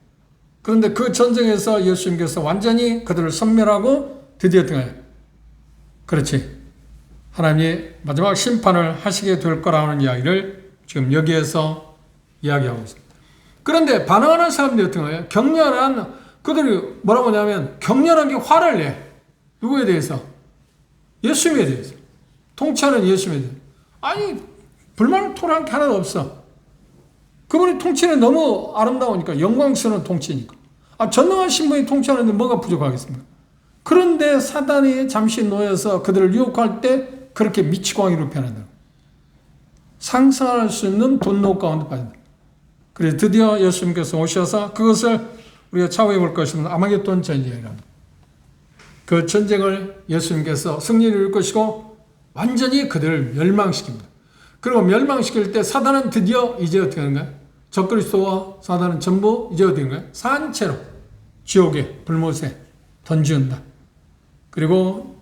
그런데 그 전쟁에서 예수님께서 완전히 그들을 섬멸하고 드디어 등하여 그렇지. 하나님이 마지막 심판을 하시게 될 거라는 이야기를 지금 여기에서 이야기하고 있습니다. 그런데 반응하는 사람들이 어떤 거예요? 그들이 뭐라고 하냐면 격렬하게 화를 내. 누구에 대해서? 예수님에 대해서. 통치하는 예수님에 대해서. 아니 불만을 토로한 게 하나도 없어. 그분이 통치는 너무 아름다우니까 영광스러운 통치니까. 전능하신 분이 통치하는데 뭐가 부족하겠습니까? 그런데 사단이 잠시 놓여서 그들을 유혹할 때 그렇게 미치광이로 변한다. 상상할 수 있는 분노 가운데 빠진다. 그래서 드디어 예수님께서 오셔서 그것을 우리가 차후에 볼 것입니다. 아마겟돈 전쟁이랍니다. 그 전쟁을 예수님께서 승리를 이룰 것이고 완전히 그들을 멸망시킵니다. 그리고 멸망시킬 때 사단은 드디어 이제 어떻게 하는가요? 적그리스도와 사단은 전부 이제 어떻게 하는가요? 산채로 지옥의 불못에 던지운다. 그리고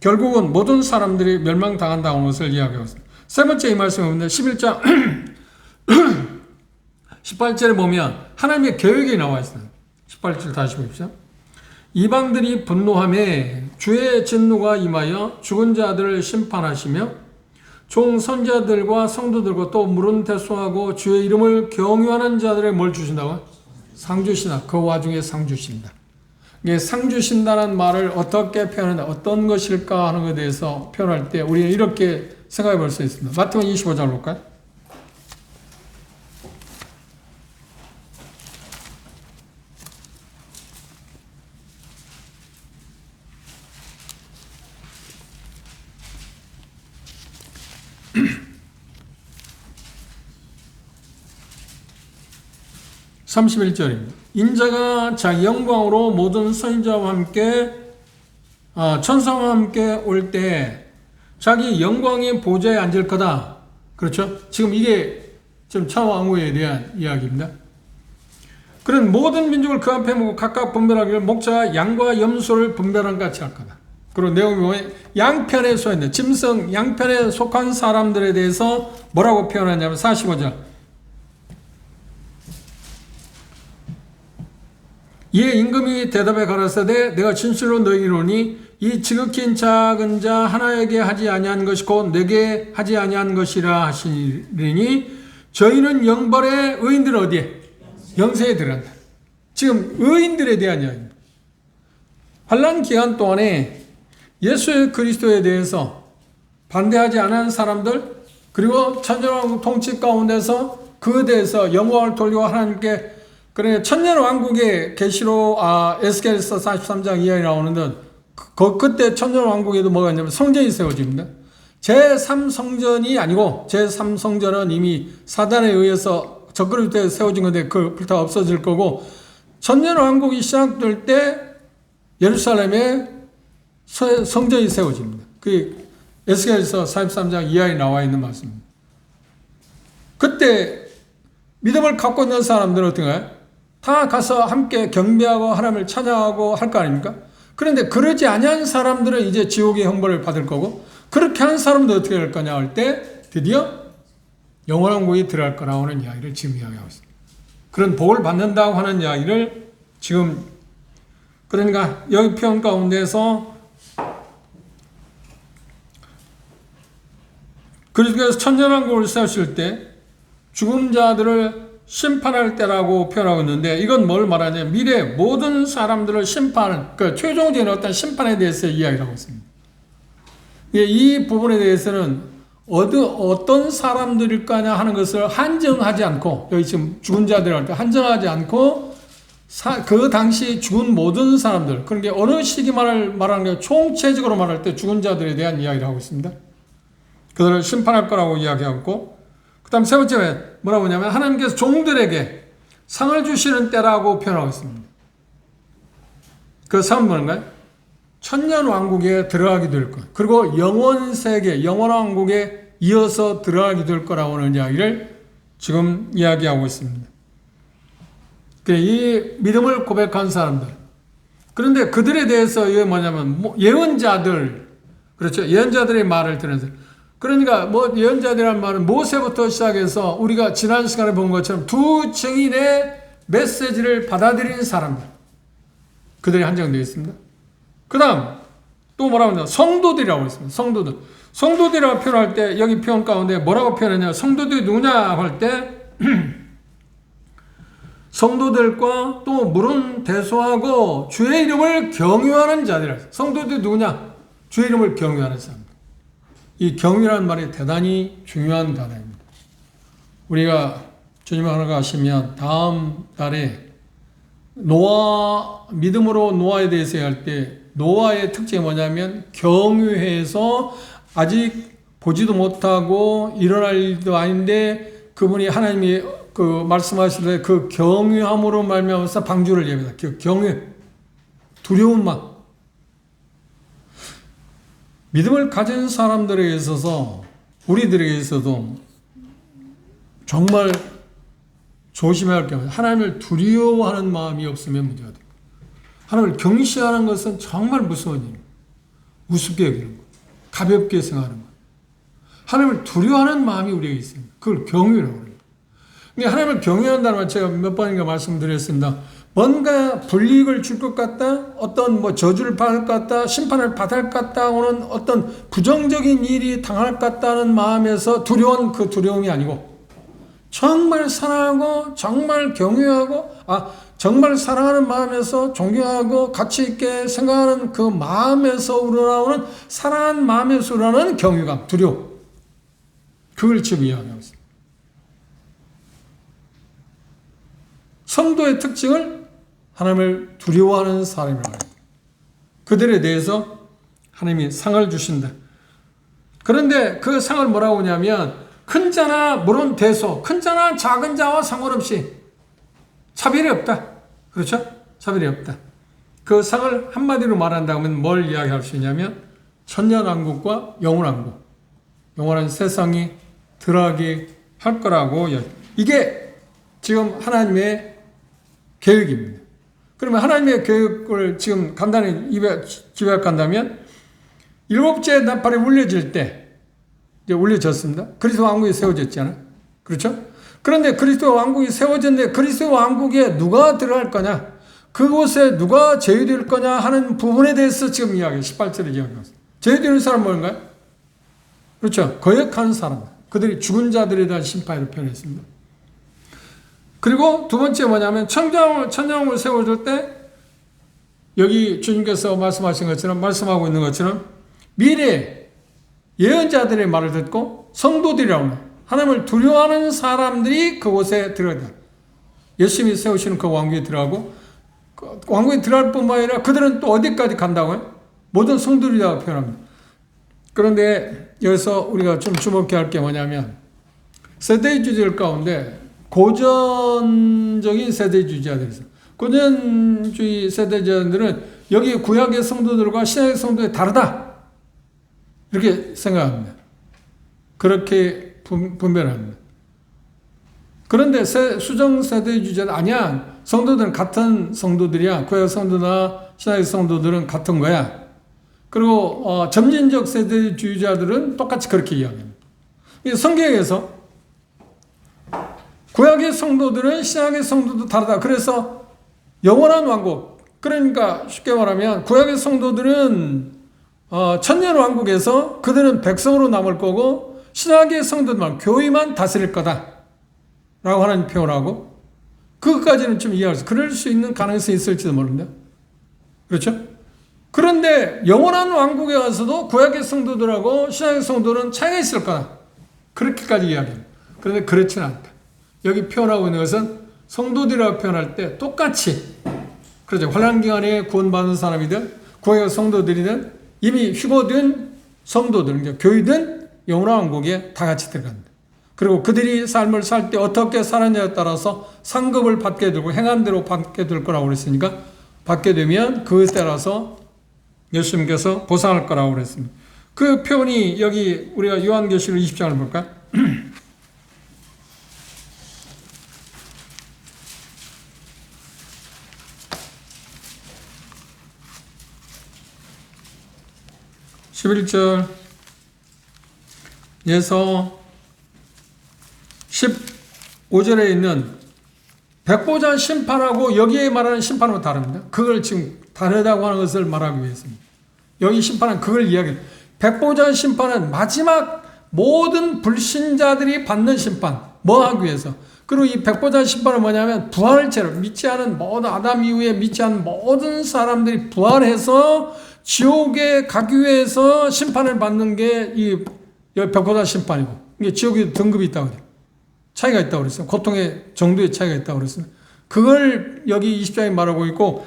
결국은 모든 사람들이 멸망당한다는 것을 이야기하고 있습니다. 세 번째 이 말씀을 보면 11장 18절에 보면 하나님의 계획이 나와 있어요. 18절 다시 보십시오. 이방들이 분노하며 주의 진노가 임하여 죽은 자들을 심판하시며 종 선자들과 성도들과 또 물은 대소하고 주의 이름을 경유하는 자들의 뭘 주신다고? 상 주시나. 그 와중에 상 주신다. 이게 상 주신다는 말을 어떻게 표현하냐, 어떤 것일까 하는 것에 대해서 표현할 때 우리는 이렇게 생각해 볼 수 있습니다. 마태복음 25장 볼까요? (31절입니다) 인자가 자기 영광으로 모든 선지자와 함께 천사와 함께 올 때 자기 영광의 보좌에 앉을 거다. 그렇죠? 지금 이게 지금 차왕후에 대한 이야기입니다. 그런 모든 민족을 그 앞에 모고 각각 분별하기를 목자가 양과 염소를 분별한 같이 할 거다. 그리고 내용이 보면 양편에 소했는데 짐승 양편에 속한 사람들에 대해서 뭐라고 표현하냐면 45절 이에 임금이 대답해 가라사대 내가 진실로 너희에게 이르노니 이 지극히 작은 자 하나에게 하지 아니한 것이 곧 내게 하지 아니한 것이라 하시리니 저희는 영벌의 의인들은 어디에? 영세에 들어간다. 지금 의인들에 대한 이야기입니다. 환난 기간 동안에 예수 그리스도에 대해서 반대하지 않은 사람들 그리고 천년왕국 통치 가운데서 그에 대해서 영광을 돌리고 하나님께 그러니까 천년왕국의 계시록 에스겔서 43장 이하에 나오는데 그때 천년왕국에도 뭐가 있냐면 성전이 세워집니다. 제3성전이 아니고 제3성전은 이미 사단에 의해서 적그리스도에 세워진 건데 그 불타 없어질 거고 천년왕국이 시작될 때 예루살렘에 성전이 세워집니다. 그게 에스겔서 43장 이하에 나와 있는 말씀입니다. 그때 믿음을 갖고 있는 사람들은 어떤가요? 다 가서 함께 경배하고 하나님을 찬양하고 할 거 아닙니까? 그런데 그러지 아니한 사람들은 이제 지옥의 형벌을 받을 거고 그렇게 한 사람도 어떻게 할 거냐 할 때 드디어 영원한 곳에 들어갈 거라고 하는 이야기를 지금 이야기하고 있습니다. 그런 복을 받는다고 하는 이야기를 지금 그러니까 여기 표현 가운데서 그리스도께서 천년왕국을 세우실 때 죽은 자들을 심판할 때라고 표현하고 있는데 이건 뭘 말하냐면 미래 모든 사람들을 심판하는 그 최종적인 어떤 심판에 대해서 이야기를 하고 있습니다. 이 부분에 대해서는 어떤 사람들일까냐 하는 것을 한정하지 않고 여기 지금 죽은 자들한테 한정하지 않고 그 당시 죽은 모든 사람들 그러니까 어느 시기 말하는 게 총체적으로 말할 때 죽은 자들에 대한 이야기를 하고 있습니다. 그들을 심판할 거라고 이야기하고 그 다음 세 번째 뭐라고 하냐면 하나님께서 종들에게 상을 주시는 때라고 표현하고 있습니다. 그 상은 뭔가요? 천년왕국에 들어가게 될 것 그리고 영원세계 영원왕국에 이어서 들어가게 될 거라고 하는 이야기를 지금 이야기하고 있습니다. 이 믿음을 고백한 사람들. 그런데 그들에 대해서 이게 뭐냐면 예언자들, 그렇죠? 예언자들의 말을 들은 사람. 그러니까 예언자들이란 말은 모세부터 시작해서 우리가 지난 시간에 본 것처럼 두 증인의 메시지를 받아들이는 사람들. 그들이 한정되어 있습니다. 그 다음 또 뭐라고 하냐? 성도들이라고 있습니다. 성도들. 성도들이라고 표현할 때 여기 표현 가운데 뭐라고 표현하냐? 성도들이 누구냐 할 때 성도들과 또 물은 대소하고 주의 이름을 경유하는 자들이라. 성도들이 누구냐? 주의 이름을 경유하는 사람. 이 경유라는 말이 대단히 중요한 단어입니다. 우리가 주님 하나 가시면 다음 달에 믿음으로 노아에 대해서 할 때 노아의 특징이 뭐냐면 경유해서 아직 보지도 못하고 일어날 일도 아닌데 그분이 하나님이 말씀하실 때 그 경유함으로 말미암아서 방주를 예배다. 그 경유, 두려운 마음. 믿음을 가진 사람들에게 있어서 우리들에게 있어도 정말 조심해야 할 게 하나님을 두려워하는 마음이 없으면 문제가 됩니다. 하나님을 경시하는 것은 정말 무서운 일입니다. 우습게 여기는 것, 가볍게 생각하는 것. 하나님을 두려워하는 마음이 우리에게 있습니다. 그걸 경유라고 합니다. 하나님을 경외한다는 말 제가 몇 번인가 말씀드렸습니다. 뭔가 불이익을 줄 것 같다, 어떤 저주를 받을 것 같다, 심판을 받을 것 같다, 오는 어떤 부정적인 일이 당할 것 같다는 마음에서 두려운 그 두려움이 아니고 정말 사랑하고 정말 경외하고 정말 사랑하는 마음에서 존경하고 가치 있게 생각하는 그 마음에서 우러나오는 사랑하는 마음에서 우러나오는 경외감, 두려움. 그걸 지금 이야기하고 있습니다. 성도의 특징을 하나님을 두려워하는 사람이라고 합니다. 그들에 대해서 하나님이 상을 주신다. 그런데 그 상을 뭐라고 하냐면 큰 자나 물은 대소, 큰 자나 작은 자와 상관없이 차별이 없다. 그렇죠? 차별이 없다. 그 상을 한마디로 말한다면 뭘 이야기할 수 있냐면 천년왕국과 영원왕국, 영원한 세상이 들어가게 할 거라고 이게 지금 하나님의 계획입니다. 그러면 하나님의 계획을 지금 간단히 집약한다면 일곱째 나팔이 울려질 때 이제 울려졌습니다. 그리스도 왕국이 세워졌잖아요. 그렇죠? 그런데 그리스도 왕국이 세워졌는데 그리스도 왕국에 누가 들어갈 거냐? 그곳에 누가 제외될 거냐 하는 부분에 대해서 지금 18절에 이야기하고 있습니다. 제외되는 사람은 뭔가요? 그렇죠. 거역하는 사람. 그들이 죽은 자들에 대한 심판을 표현했습니다. 그리고 두 번째 뭐냐면 천장을 세워줄 때 여기 주님께서 말씀하고 있는 것처럼 미래 예언자들의 말을 듣고 성도들이라고 하나님을 두려워하는 사람들이 그곳에 들어간다. 열심히 세우시는 그 왕국에 들어가고 그 왕국에 들어갈 뿐만 아니라 그들은 또 어디까지 간다고요? 모든 성도들이라고 표현합니다. 그런데 여기서 우리가 좀 주목해야 할 게 뭐냐면 세대주의들 가운데 고전적인 세대주의자들이 있어요. 고전주의 세대주의자들은 여기 구약의 성도들과 신약의 성도들이 다르다. 이렇게 생각합니다. 그렇게 분별합니다. 그런데 수정 세대주의자는 아니야. 성도들은 같은 성도들이야. 구약 성도나 신약의 성도들은 같은 거야. 그리고 점진적 세대주의자들은 똑같이 그렇게 이야기합니다. 성경에서 구약의 성도들은 신약의 성도도 다르다. 그래서 영원한 왕국, 그러니까 쉽게 말하면 구약의 성도들은 천년 왕국에서 그들은 백성으로 남을 거고 신약의 성도들만 교회만 다스릴 거다 라고 하는 표현하고 그것까지는 좀 이해할 수 그럴 수 있는 가능성이 있을지도 모릅니다. 그렇죠? 그런데 영원한 왕국에 가서도 구약의 성도들하고 신약의 성도는 차이가 있을 거다. 그렇게까지 이야기합니다. 그런데 그렇지는 않다. 여기 표현하고 있는 것은 성도들이라고 표현할 때 똑같이 그렇죠. 환난기간에 구원받은 사람이든 구약의 성도들이든 이미 휴거된 성도들, 교회든 영원한 왕국에 다 같이 들어간다. 그리고 그들이 삶을 살 때 어떻게 살았냐에 따라서 상급을 받게 되고 행한 대로 받게 될 거라고 그랬으니까 받게 되면 그것에 따라서 예수님께서 보상할 거라고 그랬습니다. 그 표현이 여기 우리가 요한계시록 20장을 볼까? 11절 에서 15절에 있는 백보자 심판하고 여기에 말하는 심판하고 다릅니다. 그걸 지금 다르다고 하는 것을 말하기 위해서입니다. 여기 심판은 그걸 이야기해요. 백보자 심판은 마지막 모든 불신자들이 받는 심판, 뭐 하기 위해서. 그리고 이 백보자 심판은 뭐냐면 부활체로 믿지 않은 모든 아담 이후에 믿지 않은 모든 사람들이 부활해서 지옥에 가기 위해서 심판을 받는 게 이 백보자 심판이고, 이게 지옥에 등급이 있다고 그래요. 차이가 있다고 그랬어요. 고통의 정도의 차이가 있다고 그랬어요. 그걸 여기 20장에 말하고 있고,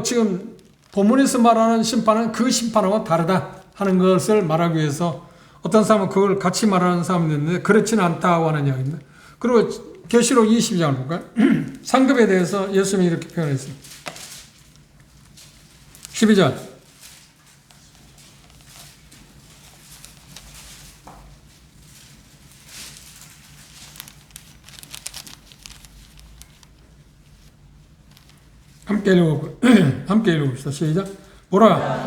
지금 본문에서 말하는 심판은 그 심판하고 다르다 하는 것을 말하기 위해서 어떤 사람은 그걸 같이 말하는 사람이 있는데 그렇지는 않다고 하는 이야기입니다. 그리고 계시록 22장을 볼까요? 상급에 대해서 예수님이 이렇게 표현했어요. 12절 함께 읽어봅시다. 시작. 보라.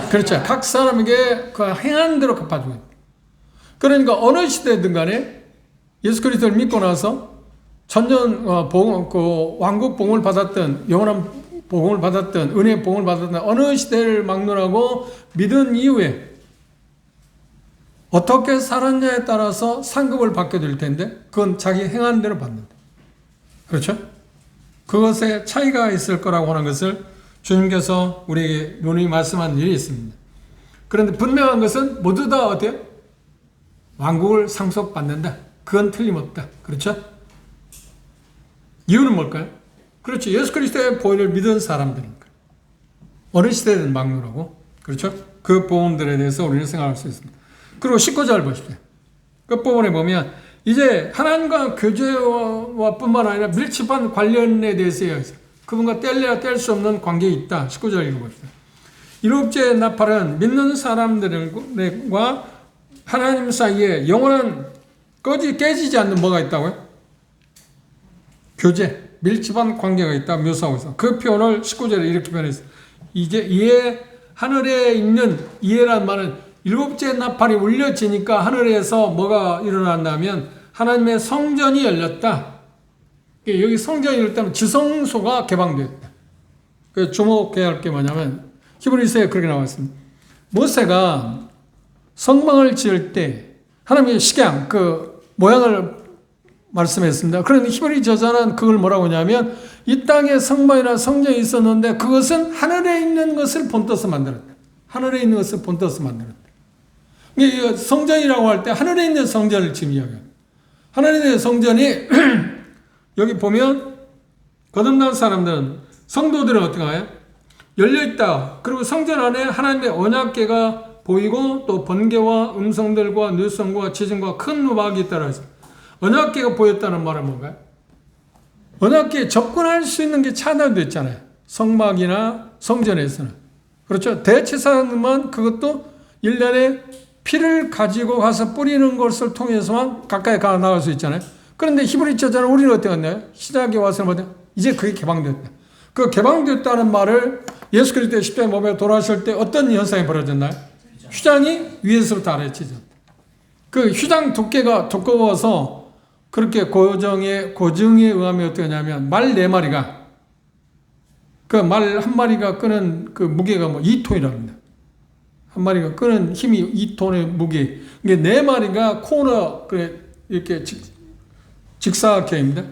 그렇죠. 각 사람에게 그 행한 대로 갚아주고 있다. 그러니까 어느 시대든 간에 예수 그리스도를 믿고 나서 천년 왕국 복음을 받았던, 영원한 복음을 받았던, 은혜의 복음을 받았던 어느 시대를 막론하고 믿은 이후에 어떻게 살았냐에 따라서 상급을 받게 될 텐데 그건 자기 행한 대로 받는다. 그렇죠? 그것에 차이가 있을 거라고 하는 것을 주님께서 우리에게 누누이 말씀한 일이 있습니다. 그런데 분명한 것은 모두 다 어때요? 왕국을 상속받는다. 그건 틀림없다. 그렇죠? 이유는 뭘까요? 그렇죠. 예수 그리스도의 보혈을 믿은 사람들이니까. 어느 시대든 막론하고. 그렇죠? 그 복음들에 대해서 우리는 생각할 수 있습니다. 그리고 19절 보십시오. 끝부분에 보면 이제 하나님과 교제와 뿐만 아니라 밀접한 관련에 대해서 이야기해요. 그분과 뗄래야 뗄 수 없는 관계에 있다. 19절 읽어봅시다. 일곱째 나팔은 믿는 사람들과 하나님 사이에 영원한 깨지지 않는 뭐가 있다고요? 교제, 밀접한 관계가 있다 묘사하고 있어. 그 표현을 19절에 이렇게 표현했어요. 이제 이에 하늘에 있는 이에란 말은 일곱째 나팔이 울려지니까 하늘에서 뭐가 일어났냐면 하나님의 성전이 열렸다. 여기 성전이 열렸다면 지성소가 개방되었다. 그 주목해야 할 게 뭐냐면 히브리서에 그렇게 나와 있습니다. 모세가 성막을 지을 때 하나님의 식양, 그 모양을 말씀했습니다. 그런데 히브리 저자는 그걸 뭐라고 하냐면 이 땅에 성막이나 성전이 있었는데 그것은 하늘에 있는 것을 본떠서 만들었다. 하늘에 있는 것을 본떠서 만들었다. 성전이라고 할 때 하늘에 있는 성전을 지금 이야기합니다. 하늘에 있는 성전이 여기 보면 거듭난 사람들은 성도들은 어떻게 해요? 열려있다. 그리고 성전 안에 하나님의 언약궤가 보이고 또 번개와 음성들과 뉴성과 지진과 큰 우박이 있다고 했어요. 언약궤가 보였다는 말은 뭔가요? 언약궤에 접근할 수 있는 게 차단됐잖아요. 성막이나 성전에서는. 그렇죠? 대제사장만 그것도 1년에 피를 가지고 가서 뿌리는 것을 통해서만 가까이 가 나갈 수 있잖아요. 그런데 히브리 저자는 우리는 어떻게 했나요? 시작에 와서는 뭐냐? 이제 그게 개방됐다. 그 개방됐다는 말을 예수 그리스도의 십자가에 몸에 돌아가실 때 어떤 현상이 벌어졌나요? 휘장이 위에서부터 아래에 찢어졌다. 그 휘장 두께가 두꺼워서 그렇게 고증에 의하면 어떻게 하냐면 말 4마리가 그 말 한 마리가 끄는 그 무게가 2톤이라고 합니다. 한 마리가 끄는 힘이 2톤의 무게. 이게 4마리가 코너 이렇게 직사각형입니다.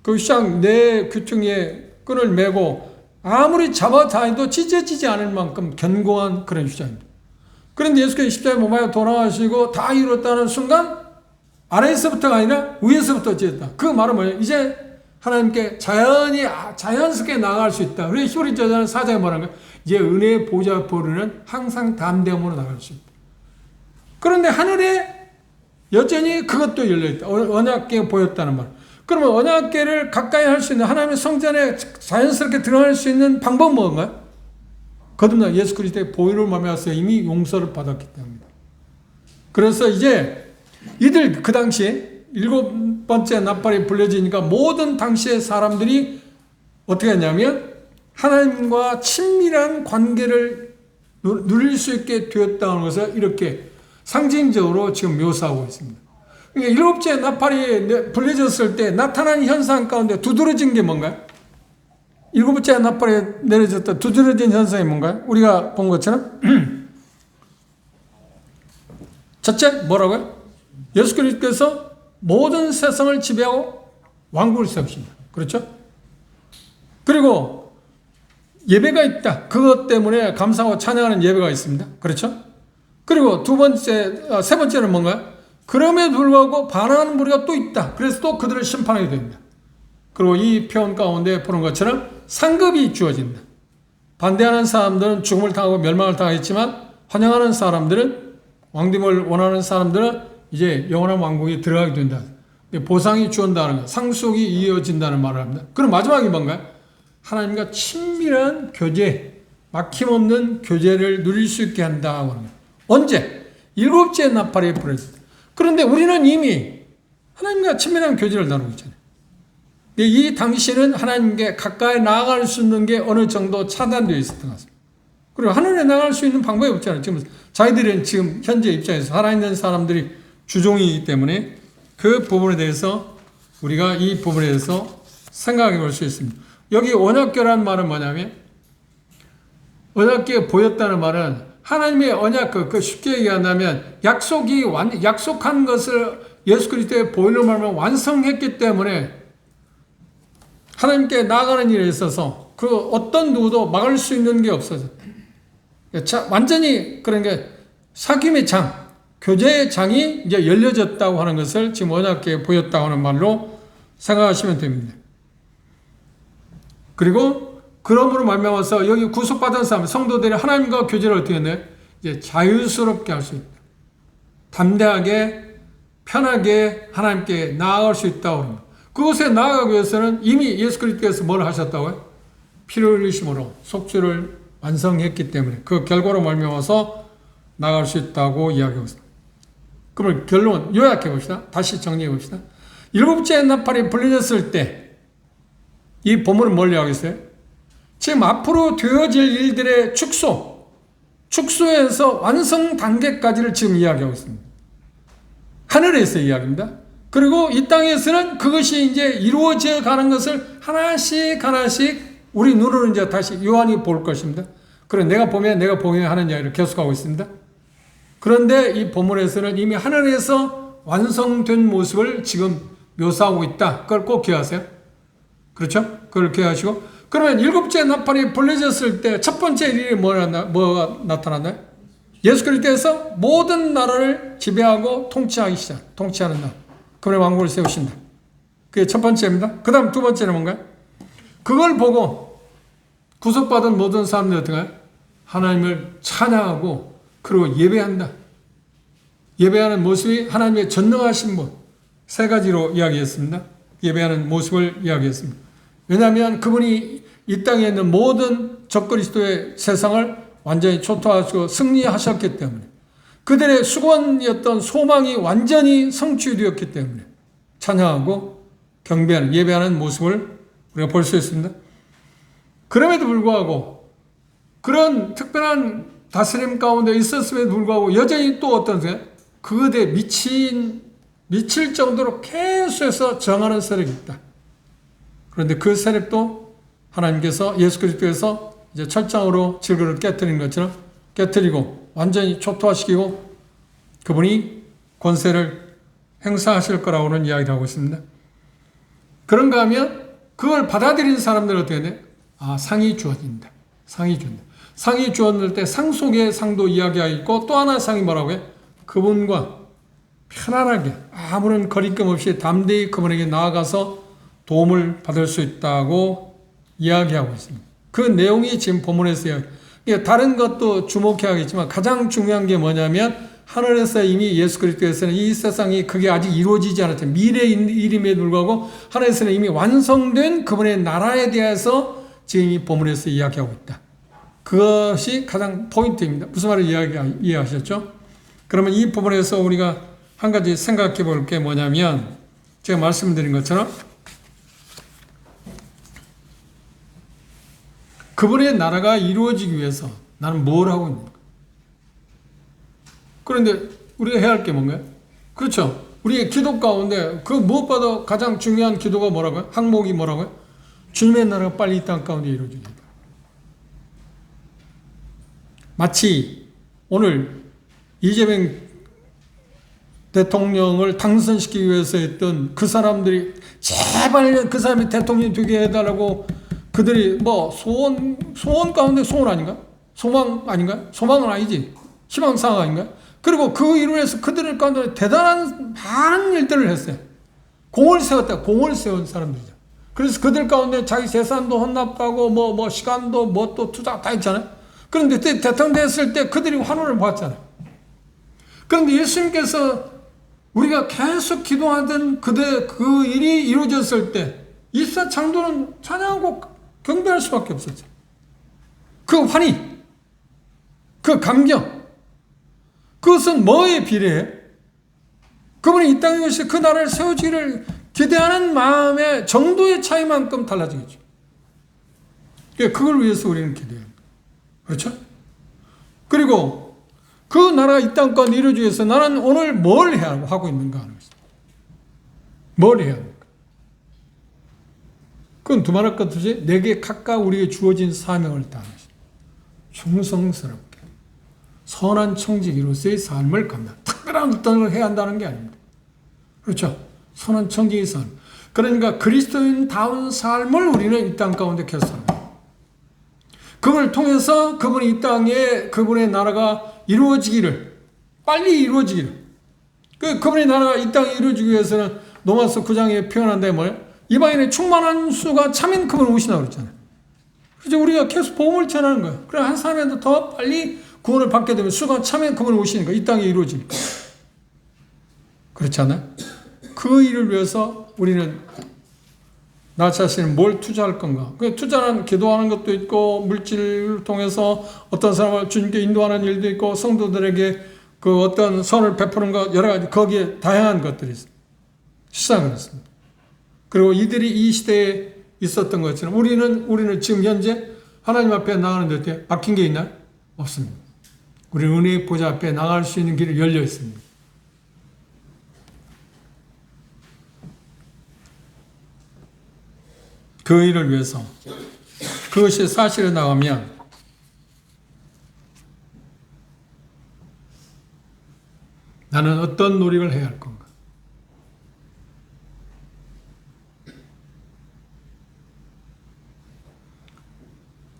그 휘장 4규퉁에 끈을 메고 아무리 잡아다녀도 찢어지지 않을 만큼 견고한 그런 휘장입니다. 그런데 예수께서 십자가에 못 박혀 돌아가시고 다 이뤘다는 순간 아래에서부터가 아니라 위에서부터 찢었다. 그 말은 뭐예요? 이제 하나님께 자연스럽게 나아갈 수 있다. 우리 히브리 저자는 4장에 말하는 거예요. 이제 은혜의 보좌 앞으로는 항상 담대함으로 나갈 수 있다. 그런데 하늘에 여전히 그것도 열려있다. 언약궤가 보였다는 말. 그러면 언약궤를 가까이 할 수 있는 하나님의 성전에 자연스럽게 들어갈 수 있는 방법은 뭔가요? 거듭난 예수 그리스도의 보혈을 말미암아서 이미 용서를 받았기 때문입니다. 그래서 이제 이들 그 당시에 7번째 나팔이 불려지니까 모든 당시의 사람들이 어떻게 했냐면 하나님과 친밀한 관계를 누릴 수 있게 되었다는 것을 이렇게 상징적으로 지금 묘사하고 있습니다. 그러니까 일곱째 나팔이 불려졌을 때 나타난 현상 가운데 두드러진 게 뭔가요? 일곱째 나팔이 내려졌다 두드러진 현상이 뭔가요? 우리가 본 것처럼 첫째 뭐라고요? 예수 그리스도께서 모든 세상을 지배하고 왕국을 세우십니다. 그렇죠? 그리고 예배가 있다. 그것 때문에 감사하고 찬양하는 예배가 있습니다. 그렇죠? 그리고 세 번째는 뭔가요? 그럼에도 불구하고 반항하는 무리가 또 있다. 그래서 또 그들을 심판하게 됩니다. 그리고 이 표현 가운데 보는 것처럼 상급이 주어진다. 반대하는 사람들은 죽음을 당하고 멸망을 당하겠지만 환영하는 사람들은 왕됨을 원하는 사람들은 이제 영원한 왕국에 들어가게 된다. 보상이 주어진다는 것, 상속이 이어진다는 말을 합니다. 그럼 마지막이 뭔가요? 하나님과 친밀한 교제, 막힘없는 교제를 누릴 수 있게 한다고 합니다. 언제? 일곱째 나팔이 불어졌을 때. 그런데 우리는 이미 하나님과 친밀한 교제를 나누고 있잖아요. 이 당시는 하나님께 가까이 나아갈 수 있는 게 어느 정도 차단되어 있었던 것 같습니다. 그리고 하늘에 나갈 수 있는 방법이 없잖아요. 지금 자기들은 지금 현재 입장에서 살아있는 사람들이 주종이기 때문에 그 부분에 대해서 우리가 이 부분에 대해서 생각해 볼 수 있습니다. 여기 언약궤라는 말은 뭐냐면 언약궤 보였다는 말은 하나님의 언약 그 쉽게 얘기한다면 약속한 것을 예수 그리스도의 보혈로 말하면 완성했기 때문에 하나님께 나아가는 일에 있어서 그 어떤 누구도 막을 수 있는 게 없어져. 완전히 그런 게 사귐의 장, 교제의 장이 이제 열려졌다고 하는 것을 지금 언약궤에 보였다고 하는 말로 생각하시면 됩니다. 그리고 그러므로 말미암아서 여기 구속받은 사람, 성도들이 하나님과 교제를 어떻게 했나요? 이제 자유스럽게 할 수 있다. 담대하게, 편하게 하나님께 나아갈 수 있다고 합니다. 그곳에 나아가기 위해서는 이미 예수 그리스도께서 뭘 하셨다고요? 피를 흘리심으로 속죄를 완성했기 때문에 그 결과로 말미암아서 나아갈 수 있다고 이야기하고 있습니다. 그러면 결론 요약해 봅시다. 다시 정리해 봅시다. 일곱째 나팔이 불려졌을 때 이 본문은 뭘 이야기했어요? 지금 앞으로 되어질 일들의 축소에서 완성 단계까지를 지금 이야기하고 있습니다. 하늘에서 이야기입니다. 그리고 이 땅에서는 그것이 이제 이루어져 가는 것을 하나씩 우리 눈으로 이제 다시 요한이 볼 것입니다. 그래 내가 보면 하는 이야기를 계속하고 있습니다. 그런데 이 본문에서는 이미 하늘에서 완성된 모습을 지금 묘사하고 있다. 그걸 꼭 기억하세요. 그렇죠? 그걸 기억하시고 그러면 일곱째 나팔이 불려졌을 때 첫 번째 일이 뭐가 나타났나요? 예수 그리스도께서 모든 나라를 지배하고 통치하는 날. 그분의 왕국을 세우신다. 그게 첫 번째입니다. 그 다음 두 번째는 뭔가요? 그걸 보고 구속받은 모든 사람들이 어떤가요? 하나님을 찬양하고 그리고 예배한다. 예배하는 모습이 하나님의 전능하신 분. 세 가지로 이야기했습니다. 예배하는 모습을 이야기했습니다. 왜냐하면 그분이 이 땅에 있는 모든 적그리스도의 세상을 완전히 초토화하시고 승리하셨기 때문에 그들의 수건이었던 소망이 완전히 성취되었기 때문에 찬양하고 경배하는 예배하는 모습을 우리가 볼 수 있습니다. 그럼에도 불구하고 그런 특별한 다스림 가운데 있었음에도 불구하고 여전히 또 어떤 그것에 미칠 정도로 계속해서 정하는 세력이 있다. 그런데 그 세력도 하나님께서 예수 그리스도에서 이제 철장으로 질그릇을 깨뜨린 것처럼 깨뜨리고 완전히 초토화시키고 그분이 권세를 행사하실 거라고는 이야기를 하고 있습니다. 그런가 하면 그걸 받아들인 사람들은 어떻게 돼? 상이 주어진다. 상이 주어질 때 상 속에 상도 이야기가 있고 또 하나 상이 뭐라고 해? 그분과 편안하게 아무런 거리낌 없이 담대히 그분에게 나아가서 도움을 받을 수 있다고 이야기하고 있습니다. 그 내용이 지금 본문에서 다른 것도 주목해야겠지만 가장 중요한 게 뭐냐면 하늘에서 이미 예수 그리스도에서는 이 세상이 그게 아직 이루어지지 않았죠. 미래의 일임에도 불구하고 하늘에서는 이미 완성된 그분의 나라에 대해서 지금 이 본문에서 이야기하고 있다. 그것이 가장 포인트입니다. 무슨 말을 이해하셨죠? 그러면 이 부분에서 우리가 한 가지 생각해 볼 게 뭐냐면 제가 말씀드린 것처럼 그분의 나라가 이루어지기 위해서 나는 뭘 하고 있는가? 그런데 우리가 해야 할 게 뭔가요? 그렇죠. 우리의 기도 가운데 그 무엇보다 가장 중요한 기도가 뭐라고요? 항목이 뭐라고요? 주님의 나라가 빨리 이 땅 가운데 이루어지게. 마치 오늘 이재명 대통령을 당선시키기 위해서 했던 그 사람들이 제발 그 사람이 대통령이 되게 해달라고 그들이 뭐 소원 가운데 소원 아닌가? 소망 아닌가? 소망은 아니지. 희망사항 아닌가? 그리고 그 일을 해서 그들 가운데 대단한 많은 일들을 했어요. 공을 세웠다. 공을 세운 사람들이죠. 그래서 그들 가운데 자기 재산도 헌납하고 뭐 시간도 뭐 또 투자 다 했잖아요. 그런데 대통령 됐을 때 그들이 환호를 보았잖아요. 그런데 예수님께서 우리가 계속 기도하던 그 일이 이루어졌을 때 이사 장로는 찬양하고 경배할 수밖에 없었죠. 그 환희, 그 감격, 그것은 뭐에 비례해? 그분이 이 땅에 오셔서 그 나라를 세우기를 기대하는 마음의 정도의 차이만큼 달라지겠죠. 그걸 위해서 우리는 기도해야 합니다. 그렇죠? 그리고 그 나라가 이 땅 가운데 이루어지기 위해서 나는 오늘 뭘 해야 하고 있는가 하는 것입니다. 뭘 해야 합니까? 그건 두말할 것 없이 내게 각각 우리에게 주어진 사명을 다하는 것입니다. 충성스럽게 선한 청지기로서의 삶을 감당. 특별한 어떤 걸 해야 한다는 게 아닙니다. 그렇죠? 선한 청지기 삶. 그러니까 그리스도인다운 삶을 우리는 이 땅 가운데 개설합니다. 그분을 통해서 그분이 이 땅에 그분의 나라가 이루어지기를, 빨리 이루어지기를. 그분의 나라가 이 땅에 이루어지기 위해서는 로마서 9장에 표현한다면 뭐예요? 이방인의 충만한 수가 참인 그분을 오시나 그랬잖아요. 그래서 우리가 계속 복음을 전하는 거예요. 그래 한 사람이라도 더 빨리 구원을 받게 되면 수가 참인 그분을 오시니까 이 땅에 이루어지니까. 그렇지 않아요? 그 일을 위해서 우리는 나 자신은 뭘 투자할 건가? 그 투자는 기도하는 것도 있고 물질을 통해서 어떤 사람을 주님께 인도하는 일도 있고 성도들에게 그 어떤 선을 베푸는 것 여러 가지 거기에 다양한 것들이 있어요. 시작을 했습니다. 그리고 이들이 이 시대에 있었던 것처럼 우리는 지금 현재 하나님 앞에 나가는데 막힌 게 있나요? 없습니다. 우리 은혜의 보좌 앞에 나갈 수 있는 길이 열려 있습니다. 그 일을 위해서 그것이 사실에 나가면 나는 어떤 노력을 해야 할 건가?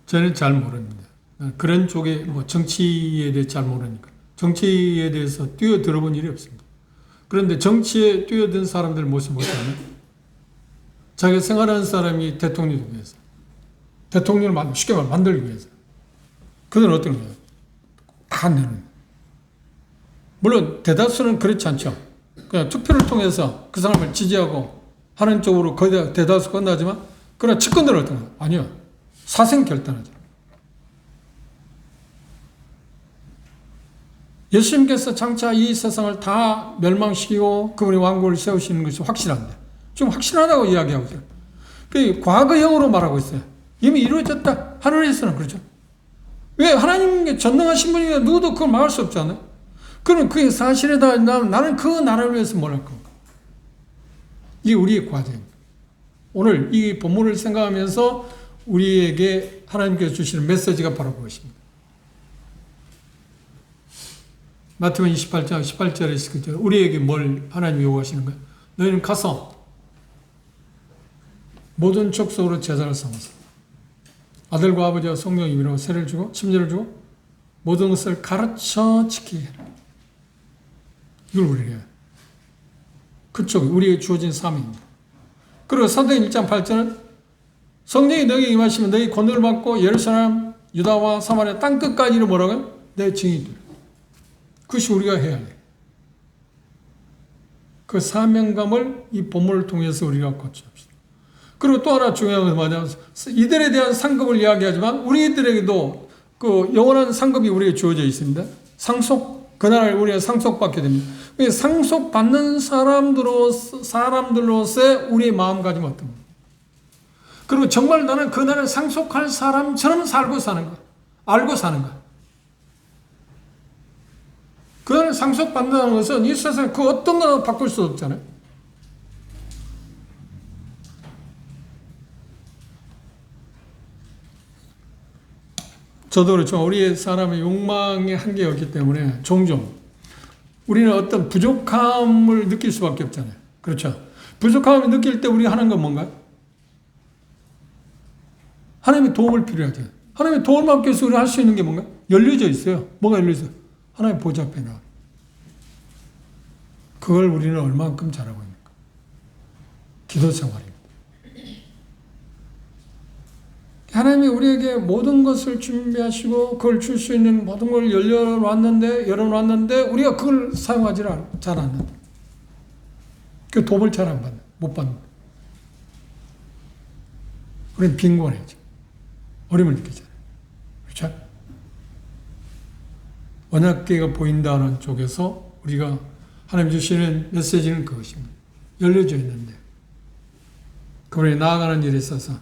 저는 잘 모릅니다. 그런 쪽에 뭐 정치에 대해 잘 모르니까 정치에 대해서 뛰어들어 본 일이 없습니다. 그런데 정치에 뛰어든 사람들 모습 보면 자기가 생활하는 사람이 대통령이 되기 위해서 대통령을 쉽게 말하면 만들기 위해서 그들은 어떤 거예요? 다 내는. 물론 대다수는 그렇지 않죠. 그냥 투표를 통해서 그 사람을 지지하고 하는 쪽으로 거의 대다수 끝나지만 그러나 측근들은 어떤 거예요? 아니요. 사생 결단하죠. 예수님께서 장차 이 세상을 다 멸망시키고 그분의 왕국을 세우시는 것이 확실한데 지금 확실하다고 이야기하고 있어요. 그 과거형으로 말하고 있어요. 이미 이루어졌다. 하늘에서는 그렇죠. 왜 하나님께 전능하신 분이니까 누구도 그걸 막을 수 없잖아요. 그럼 그게 사실이다. 나는 그 나라를 위해서 뭘 할 건가? 이게 우리의 과제입니다. 오늘 이 본문을 생각하면서 우리에게 하나님께서 주시는 메시지가 바로 그것입니다. 마태복음 28장 18절에 있을 우리에게 뭘 하나님이 요구하시는 거예요? 너희는 가서 모든 족속으로 제자를 삼아서 아들과 아버지와 성령 이름으로 세례를 주고 침례를 주고 모든 것을 가르쳐 지키게 해라. 이걸 우리가 해요. 그쪽 우리에게 주어진 사명입니다. 그리고 사도행 1장 8절은 성령이 너희에게 임하시면 너희 권능을 받고 예루살렘, 유다와 사마리아 땅끝까지는 뭐라고요? 내 증인이 되라. 그것이 우리가 해야 해요. 그 사명감을 이 본문을 통해서 우리가 고쳐합시다. 그리고 또 하나 중요한 것은 뭐냐면 이들에 대한 상급을 이야기하지만 우리들에게도 그 영원한 상급이 우리에게 주어져 있습니다. 상속, 그날 우리가 상속받게 됩니다. 상속받는 사람들로서의 우리의 마음가짐은 어떤 겁니까? 그리고 정말 나는 그 나라를 상속할 사람처럼 살고 사는 거, 알고 사는 거. 그 나라를 상속받는다는 것은 이 세상에 그 어떤 거나 바꿀 수 없잖아요. 저도 그렇죠. 우리 사람의 욕망의 한계가 없기 때문에 종종 우리는 어떤 부족함을 느낄 수밖에 없잖아요. 그렇죠. 부족함을 느낄 때 우리가 하는 건 뭔가요? 하나님의 도움을 필요하죠. 하나님의 도움을 받기 위해서 우리가 할 수 있는 게 뭔가? 열려져 있어요. 뭐가 열려져 있어요? 하나님 보좌 앞에 나와. 그걸 우리는 얼만큼 잘하고 있는가? 기도 생활입니다. 하나님이 우리에게 모든 것을 준비하시고 그걸 줄 수 있는 모든 걸 열어놨는데 우리가 그걸 사용하지 잘 않는다. 그 도움을 잘 안 받는, 못 받는. 우리는 빈곤해져. 어려움을 느끼잖아요. 그렇죠? 언약궤가 보인다는 쪽에서 우리가 하나님 주시는 메시지는 그것입니다. 열려져 있는데 그분이 나아가는 일에 있어서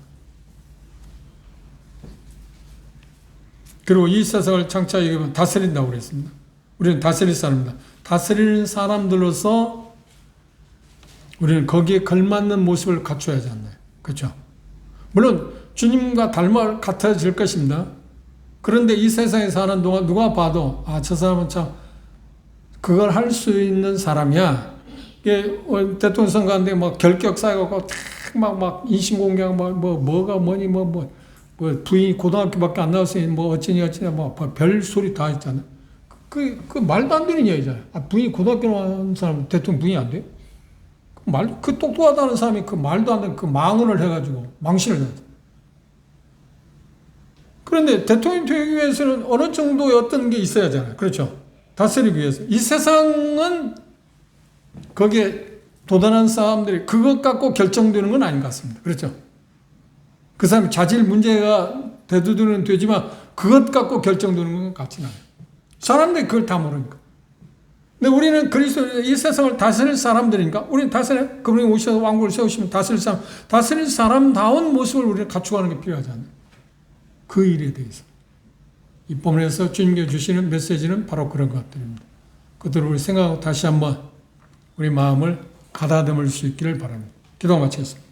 그리고 이 세상을 장차 다스린다고 그랬습니다. 우리는 다스릴 사람입니다. 다스리는 사람들로서 우리는 거기에 걸맞는 모습을 갖춰야 하지 않나요? 그렇죠? 물론 주님과 같아질 것입니다. 그런데 이 세상에 사는 동안 누가 봐도 저 사람은 참 그걸 할 수 있는 사람이야. 이게 대통령 선거하는데 막 결격 쌓여갖고 막 인신공격 뭐가 뭐니 부인이 고등학교밖에 안 나왔으니 어쩌니 별 소리 다 했잖아요. 그 말도 안 되는 얘기잖아요. 부인이 고등학교 나온 사람 대통령 부인이 안 돼요? 그 똑똑하다는 사람이 그 말도 안 되는 그 망언을 해가지고 망신을 해가지고. 그런데 대통령 되기 위해서는 어느 정도의 어떤 게 있어야 하잖아요. 그렇죠? 다스리기 위해서. 이 세상은 거기에 도단한 사람들이 그것 갖고 결정되는 건 아닌 것 같습니다. 그렇죠? 그 사람이 자질 문제가 대두되는 되지만 그것 갖고 결정되는 건 같지는 않아요. 사람들이 그걸 다 모르니까. 근데 우리는 그리스도 이 세상을 다스릴 사람들이니까 우리는 다스려. 그분이 오셔서 왕국을 세우시면 다스릴 사람다운 모습을 우리가 갖추고 가는 게 필요하지 않나요? 그 일에 대해서. 이 본문에서 주님께 주시는 메시지는 바로 그런 것들입니다. 그들을 우리 생각하고 다시 한번 우리 마음을 가다듬을 수 있기를 바랍니다. 기도 마치겠습니다.